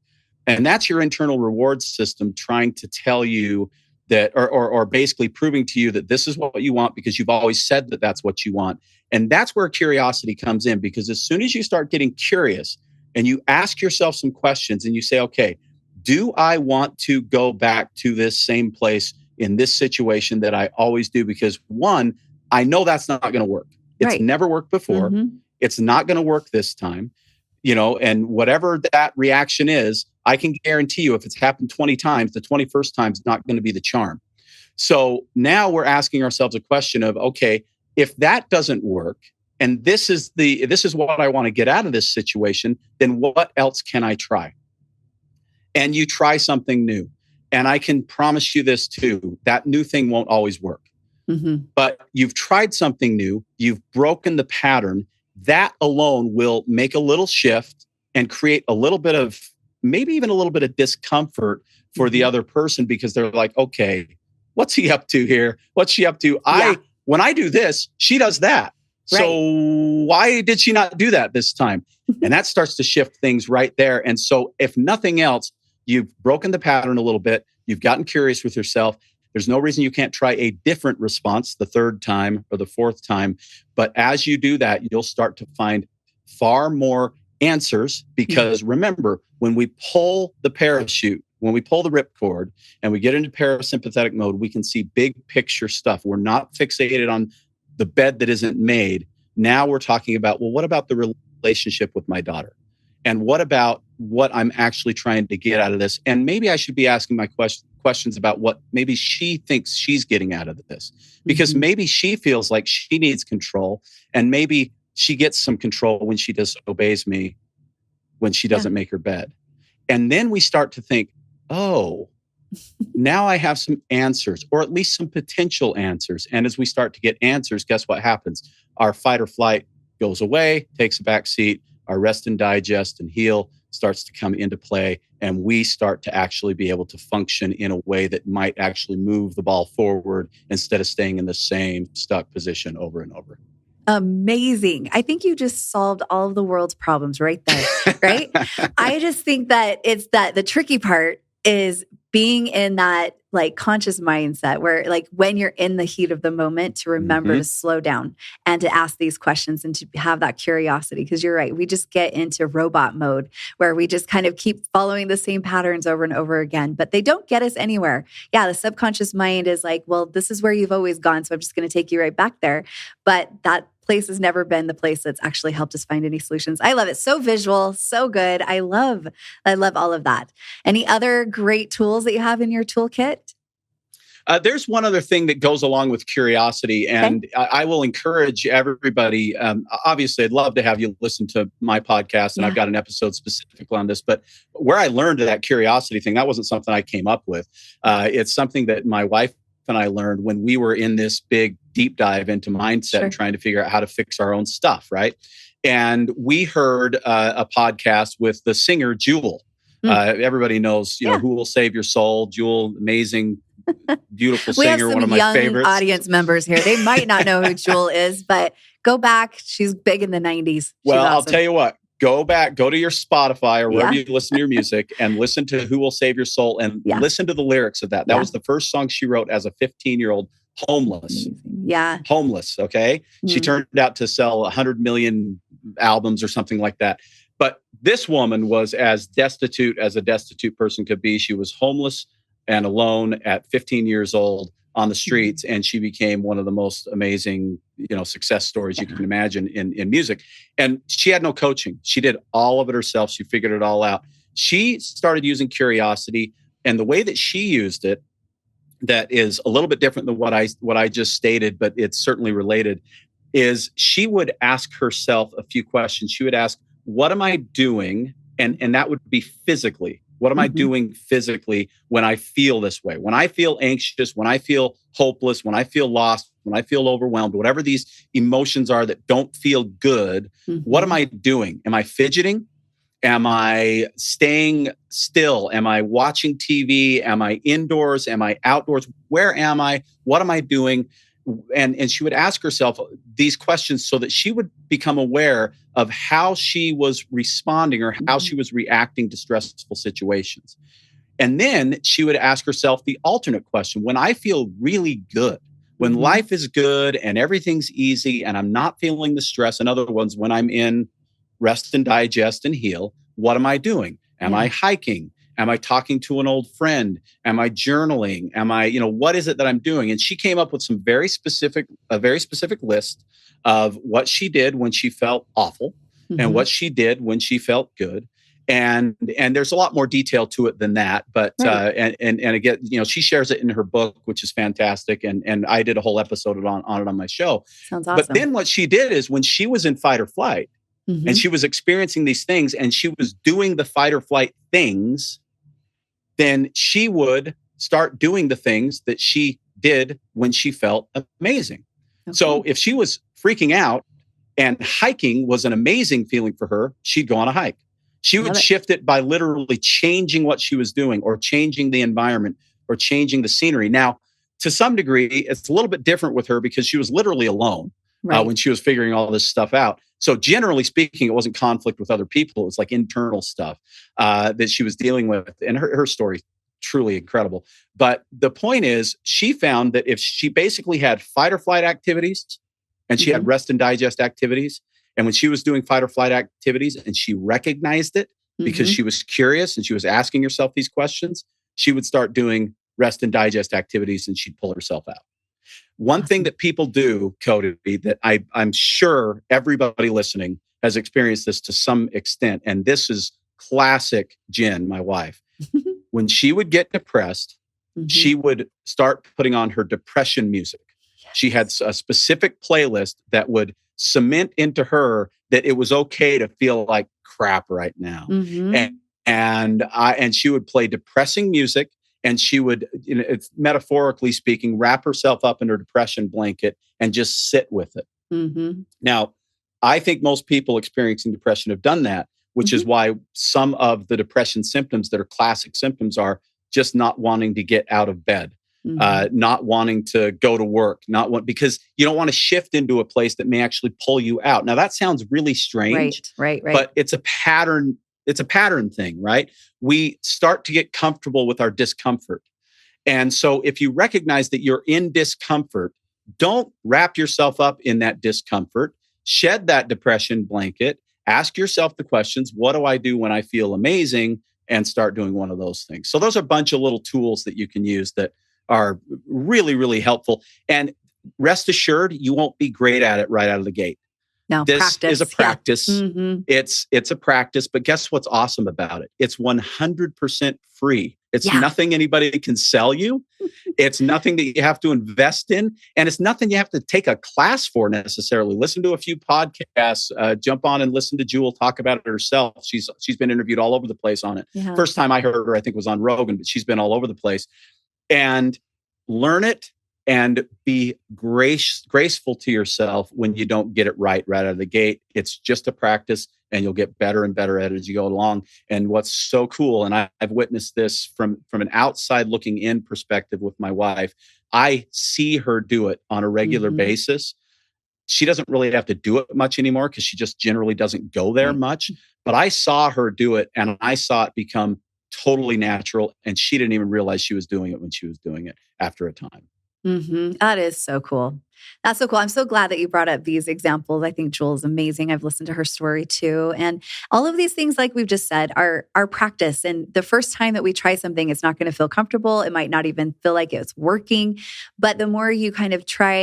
And that's your internal reward system trying to tell you that, or basically proving to you that this is what you want because you've always said that that's what you want. And that's where curiosity comes in, because as soon as you start getting curious and you ask yourself some questions and you say, okay, do I want to go back to this same place in this situation that I always do? Because one, I know that's not going to work. It's never worked before. It's not going to work this time, and whatever that reaction is, I can guarantee you if it's happened 20 times, the 21st time is not going to be the charm. So now we're asking ourselves a question of, okay, if that doesn't work, and this is what I want to get out of this situation, then what else can I try? And you try something new. And I can promise you this too, that new thing won't always work. But you've tried something new, you've broken the pattern. That alone will make a little shift and create a little bit of, maybe even a little bit of discomfort for the other person, because they're like, okay, what's he up to here? What's she up to? When I do this, she does that. So why did she not do that this time? And that starts to shift things right there. And so if nothing else, you've broken the pattern a little bit. You've gotten curious with yourself. There's no reason you can't try a different response the third time or the fourth time. But as you do that, you'll start to find far more answers, because remember, when we pull the parachute, when we pull the ripcord and we get into parasympathetic mode, we can see big picture stuff. We're not fixated on the bed that isn't made. Now we're talking about, well, what about the relationship with my daughter? And what about what I'm actually trying to get out of this? And maybe I should be asking questions about what maybe she thinks she's getting out of this. Because maybe she feels like she needs control, and maybe she gets some control when she disobeys me, when she doesn't make her bed. And then we start to think, oh, now I have some answers, or at least some potential answers. And as we start to get answers, guess what happens? Our fight or flight goes away, takes a back seat. Our rest and digest and heal starts to come into play. And we start to actually be able to function in a way that might actually move the ball forward instead of staying in the same stuck position over and over. Amazing. I think you just solved all of the world's problems right there, right? I just think that it's that the tricky part is being in that like conscious mindset where like when you're in the heat of the moment to remember to slow down and to ask these questions and to have that curiosity. Because you're right, we just get into robot mode where we just kind of keep following the same patterns over and over again, but they don't get us anywhere. Yeah, the subconscious mind is like, well, this is where you've always gone, so I'm just going to take you right back there. But that place has never been the place that's actually helped us find any solutions. I love it. So visual, so good. I love all of that. Any other great tools that you have in your toolkit? There's one other thing that goes along with curiosity, and I will encourage everybody. Obviously, I'd love to have you listen to my podcast, and I've got an episode specifically on this. But where I learned that curiosity thing, that wasn't something I came up with. It's something that my wife and I learned when we were in this big deep dive into mindset and trying to figure out how to fix our own stuff, right? And we heard a podcast with the singer Jewel. Everybody knows, Who Will Save Your Soul? Jewel, amazing, beautiful singer, one of my favorites. We have some young audience members here. They might not know who Jewel is, but go back. She's big in the 90s. Well, awesome. I'll tell you what. Go to your Spotify or wherever you listen to your music and listen to Who Will Save Your Soul and listen to the lyrics of that. That was the first song she wrote as a 15-year-old homeless. Homeless, okay? She turned out to sell 100 million albums or something like that. But this woman was as destitute as a destitute person could be. She was homeless and alone at 15 years old on the streets, and she became one of the most amazing, success stories you can imagine in music. And she had no coaching. She did all of it herself. She figured it all out. She started using curiosity, and the way that she used it, that is a little bit different than what I just stated, but it's certainly related, is she would ask herself a few questions. She would ask, what am I doing? And that would be physically. What am I doing physically when I feel this way? When I feel anxious, when I feel hopeless, when I feel lost, when I feel overwhelmed, whatever these emotions are that don't feel good, what am I doing? Am I fidgeting? Am I staying still? Am I watching TV? Am I indoors? Am I outdoors? Where am I? What am I doing? And she would ask herself these questions so that she would become aware of how she was responding or how she was reacting to stressful situations. And then she would ask herself the alternate question. When I feel really good, when life is good and everything's easy and I'm not feeling the stress, in other words, when I'm in rest and digest and heal, what am I doing? Am I hiking? Am I talking to an old friend? Am I journaling? Am I, what is it that I'm doing? And she came up with a very specific list of what she did when she felt awful and what she did when she felt good. And there's a lot more detail to it than that. But, and again, she shares it in her book, which is fantastic. And I did a whole episode on it on my show. Sounds awesome. But then what she did is when she was in fight or flight and she was experiencing these things and she was doing the fight or flight things, then she would start doing the things that she did when she felt amazing. Okay. So if she was freaking out and hiking was an amazing feeling for her, she'd go on a hike. She would shift it by literally changing what she was doing or changing the environment or changing the scenery. Now, to some degree, it's a little bit different with her because she was literally alone when she was figuring all this stuff out. So generally speaking, it wasn't conflict with other people. It was like internal stuff that she was dealing with. And her story, truly incredible. But the point is, she found that if she basically had fight or flight activities and she had rest and digest activities, and when she was doing fight or flight activities and she recognized it because she was curious and she was asking herself these questions, she would start doing rest and digest activities and she'd pull herself out. One thing that people do, Cody, that I'm sure everybody listening has experienced this to some extent, and this is classic Jen, my wife. When she would get depressed, she would start putting on her depression music. Yes. She had a specific playlist that would cement into her that it was okay to feel like crap right now. Mm-hmm. And she would play depressing music, and she would, it's metaphorically speaking, wrap herself up in her depression blanket and just sit with it. Mm-hmm. Now, I think most people experiencing depression have done that, which is why some of the depression symptoms that are classic symptoms are just not wanting to get out of bed, not wanting to go to work, because you don't want to shift into a place that may actually pull you out. Now, that sounds really strange, Right. but it's a pattern. It's a pattern thing, right? We start to get comfortable with our discomfort. And so if you recognize that you're in discomfort, don't wrap yourself up in that discomfort. Shed that depression blanket. Ask yourself the questions, what do I do when I feel amazing? And start doing one of those things. So those are a bunch of little tools that you can use that are really, really helpful. And rest assured, you won't be great at it right out of the gate. No, this is a practice. Yeah. Mm-hmm. It's a practice, but guess what's awesome about it? It's 100% free. It's nothing anybody can sell you. It's nothing that you have to invest in. And it's nothing you have to take a class for necessarily. Listen to a few podcasts, jump on and listen to Jewel talk about it herself. She's been interviewed all over the place on it. Yeah. First time I heard her, I think was on Rogan, but she's been all over the place. And learn it and be graceful to yourself when you don't get it right out of the gate. It's just a practice, and you'll get better and better at it as you go along. And what's so cool, and I've witnessed this from an outside looking in perspective with my wife, I see her do it on a regular basis. She doesn't really have to do it much anymore because she just generally doesn't go there much. But I saw her do it, and I saw it become totally natural. And she didn't even realize she was doing it when she was doing it after a time. Mm-hmm. That is so cool. That's so cool. I'm so glad that you brought up these examples. I think Jewel is amazing. I've listened to her story too. And all of these things, like we've just said, are practice. And the first time that we try something, it's not going to feel comfortable. It might not even feel like it's working. But the more you kind of try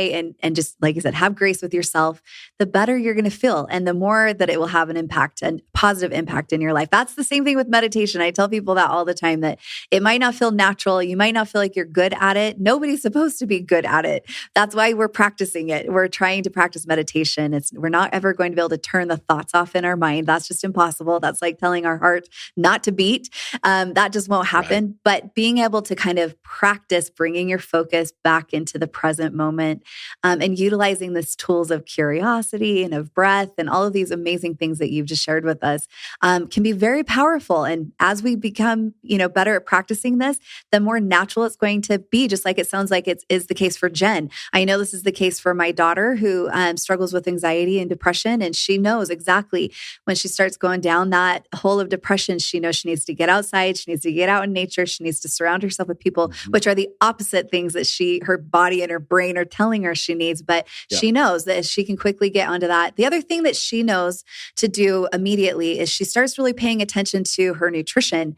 and just, like you said, have grace with yourself, the better you're going to feel. And the more that it will have an impact, a positive impact in your life. That's the same thing with meditation. I tell people that all the time, that it might not feel natural. You might not feel like you're good at it. Nobody's supposed to be good at it. That's why we're practicing it. We're trying to practice meditation. We're not ever going to be able to turn the thoughts off in our mind. That's just impossible. That's like telling our heart not to beat. That just won't happen. Right. But being able to kind of practice bringing your focus back into the present moment, and utilizing these tools of curiosity and of breath and all of these amazing things that you've just shared with us, can be very powerful. And as we become, better at practicing this, the more natural it's going to be, just like it sounds like it is the case for Jen. I know this is the case for my daughter who struggles with anxiety and depression. And she knows exactly when she starts going down that hole of depression, she knows she needs to get outside. She needs to get out in nature. She needs to surround herself with people, which are the opposite things that her body and her brain are telling her she needs. But she knows that she can quickly get onto that. The other thing that she knows to do immediately is she starts really paying attention to her nutrition.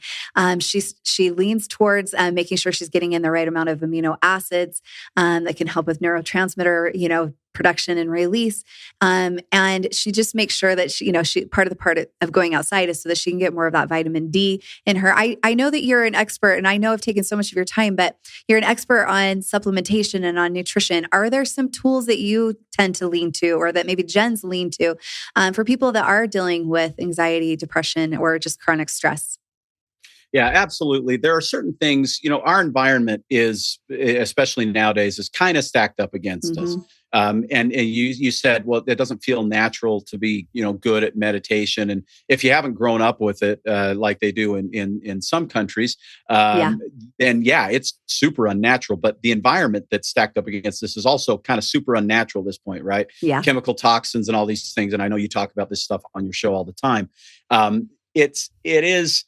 She leans towards making sure she's getting in the right amount of amino acids that can help with neurotransmitter, production and release. And she just makes sure that she part of going outside is so that she can get more of that vitamin D in her. I know that you're an expert, and I know I've taken so much of your time, but you're an expert on supplementation and on nutrition. Are there some tools that you tend to lean to, or that maybe Jen's lean to, for people that are dealing with anxiety, depression, or just chronic stress? Yeah, absolutely. There are certain things, our environment is, especially nowadays, is kind of stacked up against us. And you said, well, it doesn't feel natural to be, good at meditation. And if you haven't grown up with it, like they do in some countries, then it's super unnatural. But the environment that's stacked up against this is also kind of super unnatural at this point, right? Yeah. Chemical toxins and all these things. And I know you talk about this stuff on your show all the time. It is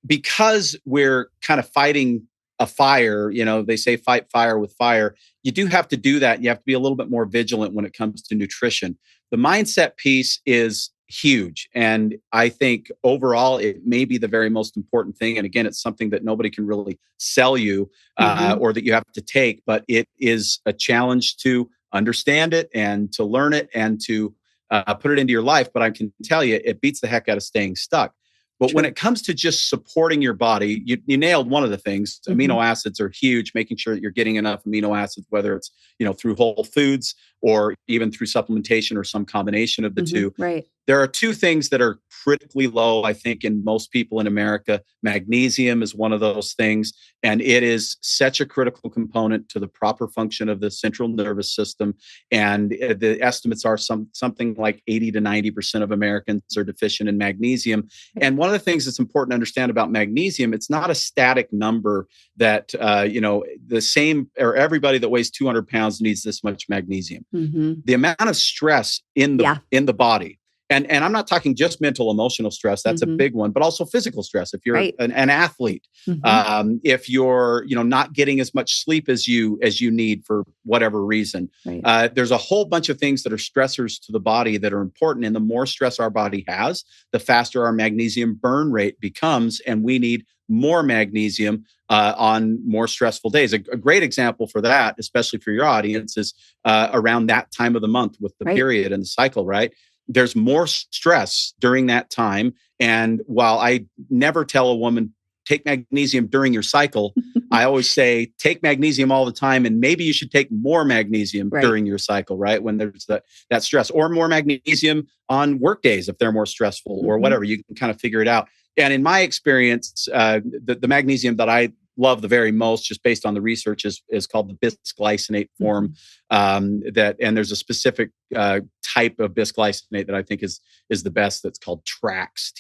because we're kind of fighting a fire, they say fight fire with fire. You do have to do that. You have to be a little bit more vigilant when it comes to nutrition. The mindset piece is huge. And I think overall, it may be the very most important thing. And again, it's something that nobody can really sell you or that you have to take, but it is a challenge to understand it and to learn it and to put it into your life. But I can tell you, it beats the heck out of staying stuck. But when True. it comes to just supporting your body, you nailed one of the things. Amino acids are huge, making sure that you're getting enough amino acids, whether it's, through whole foods or even through supplementation or some combination of the two. Right. There are two things that are critically low, I think, in most people in America. Magnesium is one of those things, and it is such a critical component to the proper function of the central nervous system. And the estimates are something like 80 to 90% of Americans are deficient in magnesium. And one of the things that's important to understand about magnesium, it's not a static number that, the same or everybody that weighs 200 pounds needs this much magnesium. The amount of stress in the body. And I'm not talking just mental, emotional stress. That's a big one, but also physical stress. If you're an athlete, if you're, not getting as much sleep as you need for whatever reason, there's a whole bunch of things that are stressors to the body that are important. And the more stress our body has, the faster our magnesium burn rate becomes. And we need more magnesium on more stressful days. A great example for that, especially for your audience, is around that time of the month with the period and the cycle, right? There's more stress during that time. And while I never tell a woman, take magnesium during your cycle, I always say, take magnesium all the time. And maybe you should take more magnesium during your cycle, right? When there's that stress, or more magnesium on work days if they're more stressful or whatever. You can kind of figure it out. And in my experience, the magnesium that I love the very most, just based on the research, is called the bisglycinate form. And there's a specific type of bisglycinate that I think is the best. That's called TRAACS,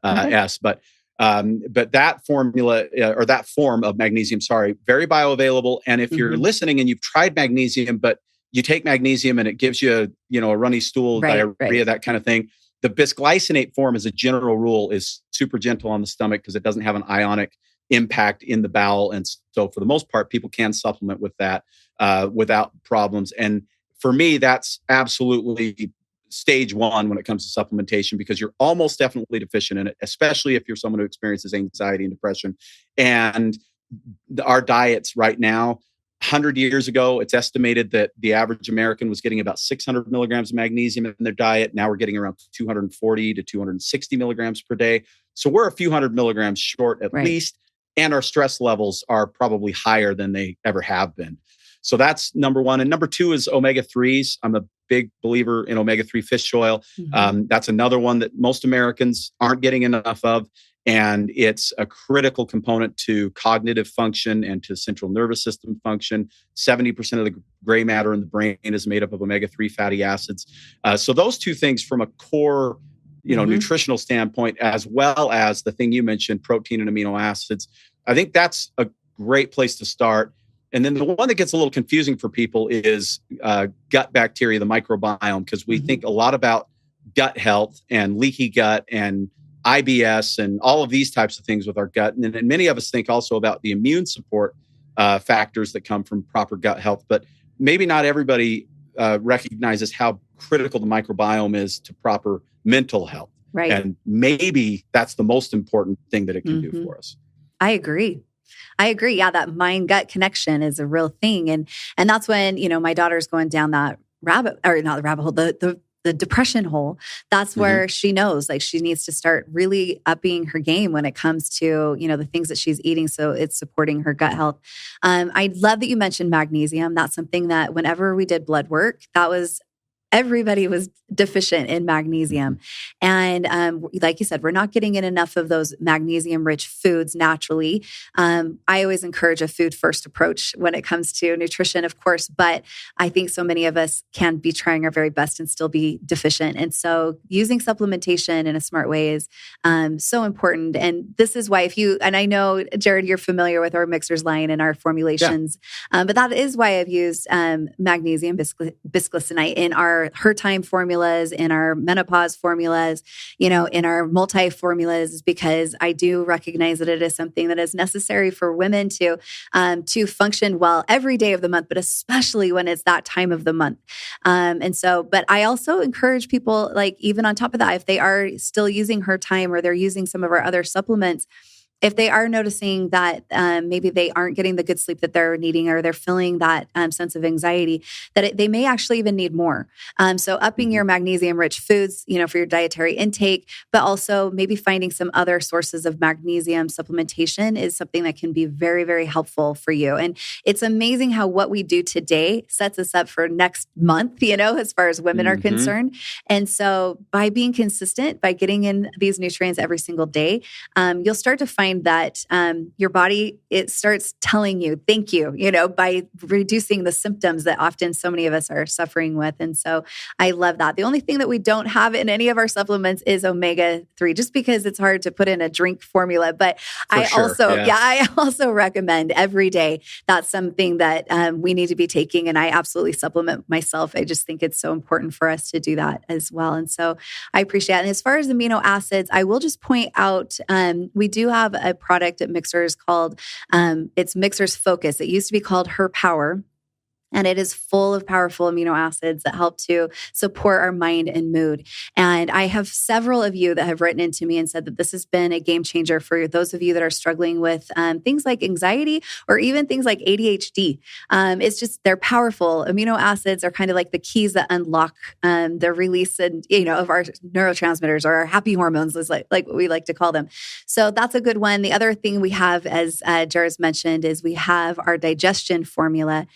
TRAACS. But that formula or that form of magnesium, very bioavailable. And if you're listening and you've tried magnesium, but you take magnesium and it gives you, a runny stool, diarrhea, that kind of thing. The bisglycinate form, as a general rule, is super gentle on the stomach because it doesn't have an ionic impact in the bowel. And so for the most part, people can supplement with that without problems. And for me, that's absolutely stage one when it comes to supplementation, because you're almost definitely deficient in it, especially if you're someone who experiences anxiety and depression. And our diets right now, 100 years ago, it's estimated that the average American was getting about 600 milligrams of magnesium in their diet. Now we're getting around 240 to 260 milligrams per day. So we're a few hundred milligrams short at least. And our stress levels are probably higher than they ever have been. So that's number one. And number two is omega-3s. I'm a big believer in omega-3 fish oil. That's another one that most Americans aren't getting enough of. And it's a critical component to cognitive function and to central nervous system function. 70% of the gray matter in the brain is made up of omega-3 fatty acids. So those two things from a core, nutritional standpoint, as well as the thing you mentioned, protein and amino acids, I think that's a great place to start. And then the one that gets a little confusing for people is gut bacteria, the microbiome, because we think a lot about gut health and leaky gut and IBS and all of these types of things with our gut. And then many of us think also about the immune support factors that come from proper gut health, but maybe not everybody recognizes how critical the microbiome is to proper mental health. Right. And maybe that's the most important thing that it can do for us. I agree. Yeah, that mind-gut connection is a real thing. And that's when, my daughter's going down that the depression hole. That's where she knows, like, she needs to start really upping her game when it comes to, the things that she's eating. So it's supporting her gut health. I love that you mentioned magnesium. That's something that whenever we did blood work, everybody was deficient in magnesium. And like you said, we're not getting in enough of those magnesium-rich foods naturally. I always encourage a food-first approach when it comes to nutrition, of course, but I think so many of us can be trying our very best and still be deficient. And so using supplementation in a smart way is so important. And this is why and I know, Jared, you're familiar with our Mixhers line and our formulations, but that is why I've used magnesium bisglycinate in her time formulas, in our menopause formulas, in our multi formulas, because I do recognize that it is something that is necessary for women to function well every day of the month, but especially when it's that time of the month. But I also encourage people, like, even on top of that, if they are still using her time or they're using some of our other supplements, if they are noticing that maybe they aren't getting the good sleep that they're needing, or they're feeling that sense of anxiety, that they may actually even need more. So upping your magnesium-rich foods, for your dietary intake, but also maybe finding some other sources of magnesium supplementation is something that can be very, very helpful for you. And it's amazing how what we do today sets us up for next month, as far as women are concerned. And so by being consistent, by getting in these nutrients every single day, you'll start to find that your body, it starts telling you, thank you, by reducing the symptoms that often so many of us are suffering with. And so I love that. The only thing that we don't have in any of our supplements is omega-3, just because it's hard to put in a drink formula. But I also recommend every day. That's something that we need to be taking. And I absolutely supplement myself. I just think it's so important for us to do that as well. And so I appreciate it. And as far as amino acids, I will just point out, we do have a product at Mixhers called, it's Mixhers Focus. It used to be called Her Power. And it is full of powerful amino acids that help to support our mind and mood. And I have several of you that have written into me and said that this has been a game changer for those of you that are struggling with things like anxiety or even things like ADHD. It's just, they're powerful. Amino acids are kind of like the keys that unlock the release of our neurotransmitters, or our happy hormones, is like what we like to call them. So that's a good one. The other thing we have, as Jara's mentioned, is we have our digestion formula.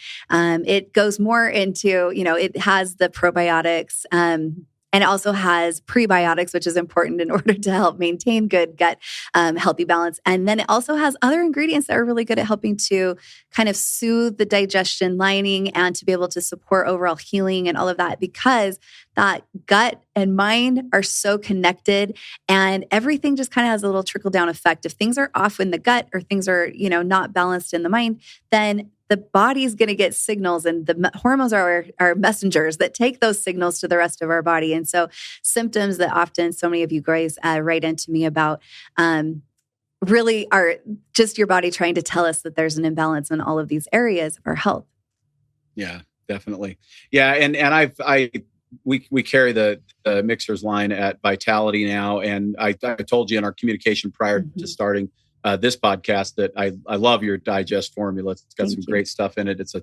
It goes more into, it has the probiotics, and it also has prebiotics, which is important in order to help maintain good gut, healthy balance. And then it also has other ingredients that are really good at helping to kind of soothe the digestion lining and to be able to support overall healing and all of that, because that gut and mind are so connected, and everything just kind of has a little trickle down effect. If things are off in the gut, or things are, not balanced in the mind, then the body's going to get signals, and the hormones are messengers that take those signals to the rest of our body. And so symptoms that often so many of you guys write into me about really are just your body trying to tell us that there's an imbalance in all of these areas of our health. Yeah, definitely. Yeah. And we carry the Mixhers line at Vitality now. And I told you in our communication prior to starting this podcast that I love your digest formula. It's got some great stuff in it. It's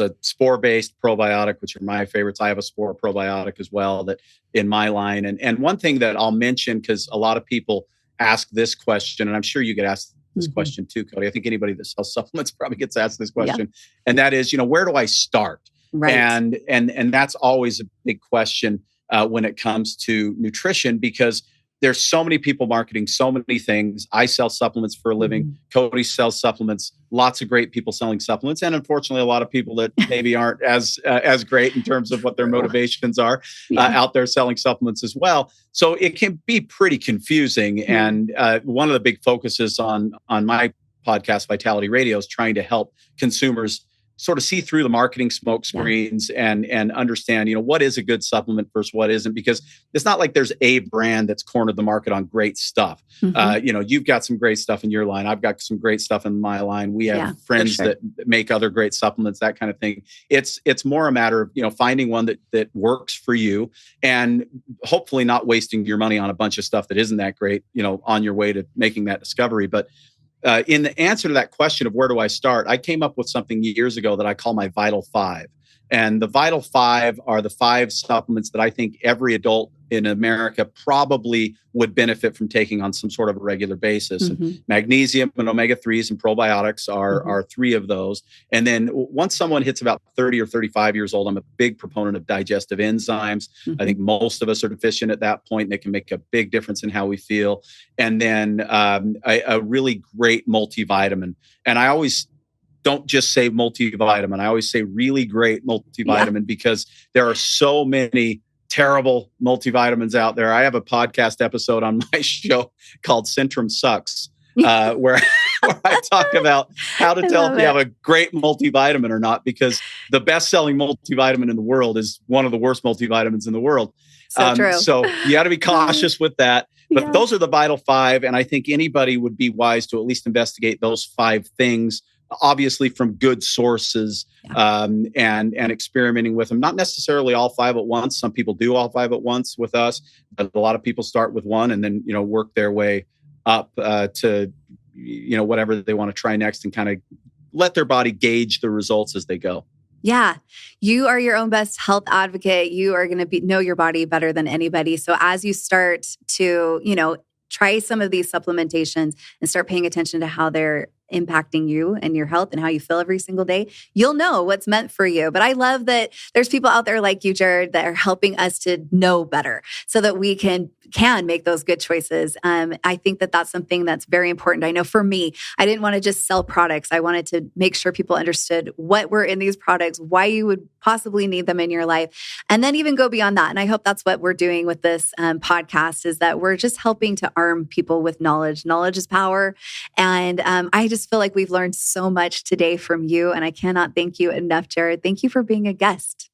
a spore-based probiotic, which are my favorites. I have a spore probiotic as well that in my line. And one thing that I'll mention, because a lot of people ask this question, and I'm sure you get asked this question too, Cody. I think anybody that sells supplements probably gets asked this question. And that is, where do I start? Right. And that's always a big question when it comes to nutrition, because there's so many people marketing so many things. I sell supplements for a living. Cody sells supplements. Lots of great people selling supplements, and unfortunately, a lot of people that maybe aren't as great in terms of what their motivations are out there selling supplements as well. So it can be pretty confusing. And one of the big focuses on my podcast, Vitality Radio, is trying to help consumers sort of see through the marketing smoke screens and understand, what is a good supplement versus what isn't, because it's not like there's a brand that's cornered the market on great stuff. You've got some great stuff in your line. I've got some great stuff in my line. We have friends that make other great supplements, that kind of thing. It's more a matter of, finding one that works for you, and hopefully not wasting your money on a bunch of stuff that isn't that great, on your way to making that discovery. But in the answer to that question of where do I start, I came up with something years ago that I call my Vital Five. And the Vital Five are the 5 supplements that I think every adult in America probably would benefit from taking on some sort of a regular basis. And magnesium and omega-3s and probiotics are 3 of those. And then once someone hits about 30 or 35 years old, I'm a big proponent of digestive enzymes. I think most of us are deficient at that point, and it can make a big difference in how we feel. And then a really great multivitamin. And I always don't just say multivitamin. I always say really great multivitamin, because there are so many terrible multivitamins out there. I have a podcast episode on my show called Centrum Sucks, where I talk about how to tell if you have a great multivitamin or not, because the best-selling multivitamin in the world is one of the worst multivitamins in the world. So you got to be cautious with that. But those are the Vital Five, and I think anybody would be wise to at least investigate those 5 things, obviously from good sources, and experimenting with them. Not necessarily all 5 at once. Some people do all 5 at once with us, but a lot of people start with one and then, work their way up to, whatever they want to try next, and kind of let their body gauge the results as they go. Yeah. You are your own best health advocate. You are going to know your body better than anybody. So as you start to, try some of these supplementations and start paying attention to how they're impacting you and your health and how you feel every single day, you'll know what's meant for you. But I love that there's people out there like you, Jared, that are helping us to know better so that we can make those good choices. I think that that's something that's very important. I know for me, I didn't want to just sell products. I wanted to make sure people understood what were in these products, why you would possibly need them in your life, and then even go beyond that. And I hope that's what we're doing with this podcast, is that we're just helping to arm people with knowledge. Knowledge is power. And I just feel like we've learned so much today from you. And I cannot thank you enough, Jared. Thank you for being a guest.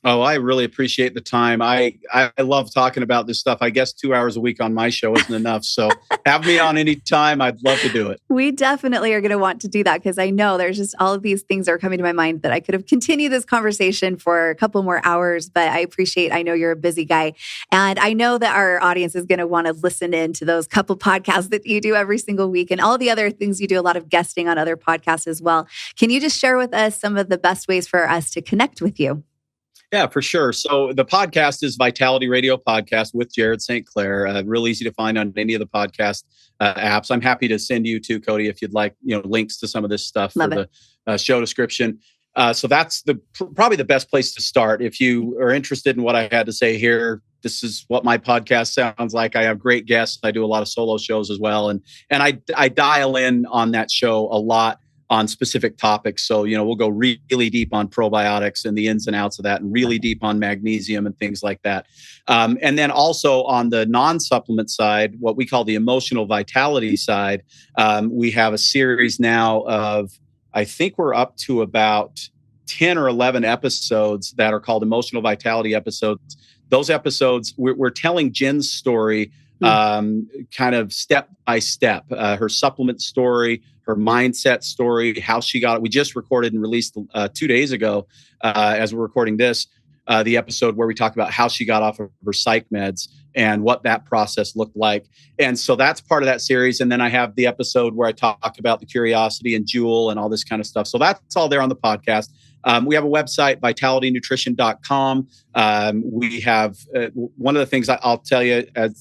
Oh, I really appreciate the time. I love talking about this stuff. I guess 2 hours a week on my show isn't enough. So have me on any time. I'd love to do it. We definitely are going to want to do that, because I know there's just all of these things that are coming to my mind that I could have continued this conversation for a couple more hours. But I know you're a busy guy. And I know that our audience is going to want to listen in to those couple podcasts that you do every single week and all the other things you do, a lot of guesting on other podcasts as well. Can you just share with us some of the best ways for us to connect with you? Yeah, for sure. So the podcast is Vitality Radio Podcast with Jared St. Clair. Real easy to find on any of the podcast apps. I'm happy to send you too, Cody, if you'd like, links to some of this stuff for the show description. So that's probably the best place to start. If you are interested in what I had to say here, this is what my podcast sounds like. I have great guests. I do a lot of solo shows as well. And I dial in on that show a lot on specific topics. So, we'll go really deep on probiotics and the ins and outs of that, and really deep on magnesium and things like that. And then also on the non-supplement side, what we call the emotional vitality side, we have a series now of, I think we're up to about 10 or 11 episodes that are called emotional vitality episodes. Those episodes, we're telling Jen's story kind of step by step, her supplement story, her mindset story, how she got it. We just recorded and released 2 days ago, as we're recording this, the episode where we talk about how she got off of her psych meds and what that process looked like. And so that's part of that series. And then I have the episode where I talk about the curiosity and Jewel and all this kind of stuff. So that's all there on the podcast. We have a website, vitalitynutrition.com. We have one of the things I'll tell you, and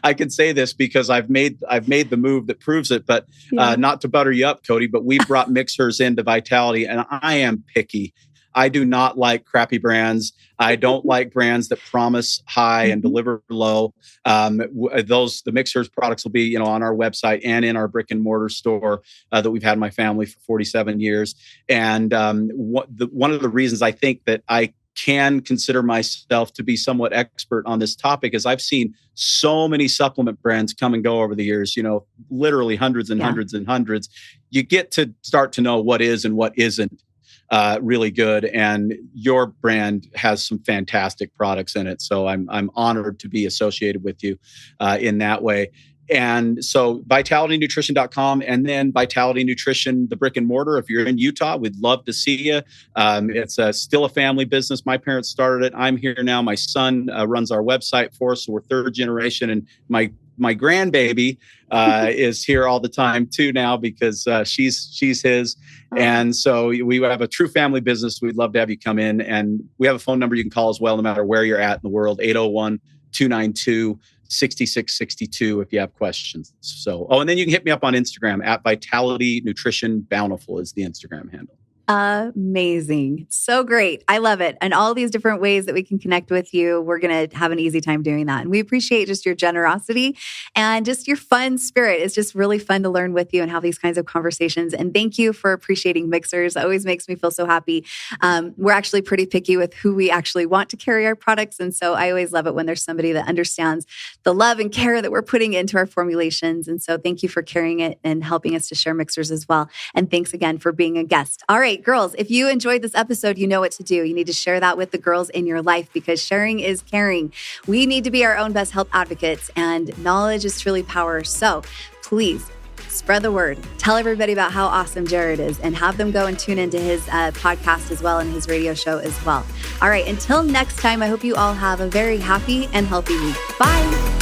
I can say this because I've made the move that proves it, but not to butter you up, Cody, but we brought Mixhers into Vitality, and I am picky. I do not like crappy brands. I don't like brands that promise high and deliver low. The Mixhers products will be, on our website and in our brick and mortar store that we've had in my family for 47 years. And one of the reasons I think that I can consider myself to be somewhat expert on this topic is I've seen so many supplement brands come and go over the years, literally hundreds and hundreds and hundreds. You get to start to know what is and what isn't really good, and your brand has some fantastic products in it. So I'm honored to be associated with you in that way. And so vitalitynutrition.com, and then Vitality Nutrition, the brick and mortar. If you're in Utah, we'd love to see you. It's still a family business. My parents started it. I'm here now. My son runs our website for us. So we're third generation, and my grandbaby is here all the time too now because she's his. And so we have a true family business. We'd love to have you come in, and we have a phone number you can call as well, no matter where you're at in the world, 801-292-6662 if you have questions. So, and then you can hit me up on Instagram at Vitality Nutrition Bountiful is the Instagram handle. Amazing. So great. I love it. And all these different ways that we can connect with you, we're going to have an easy time doing that. And we appreciate just your generosity and just your fun spirit. It's just really fun to learn with you and have these kinds of conversations. And thank you for appreciating Mixhers. It always makes me feel so happy. We're actually pretty picky with who we actually want to carry our products. And so I always love it when there's somebody that understands the love and care that we're putting into our formulations. And so thank you for carrying it and helping us to share Mixhers as well. And thanks again for being a guest. All right, girls, if you enjoyed this episode, you know what to do. You need to share that with the girls in your life because sharing is caring. We need to be our own best health advocates, and knowledge is truly power. So please spread the word. Tell everybody about how awesome Jared is, and have them go and tune into his podcast as well and his radio show as well. All right, until next time, I hope you all have a very happy and healthy week. Bye.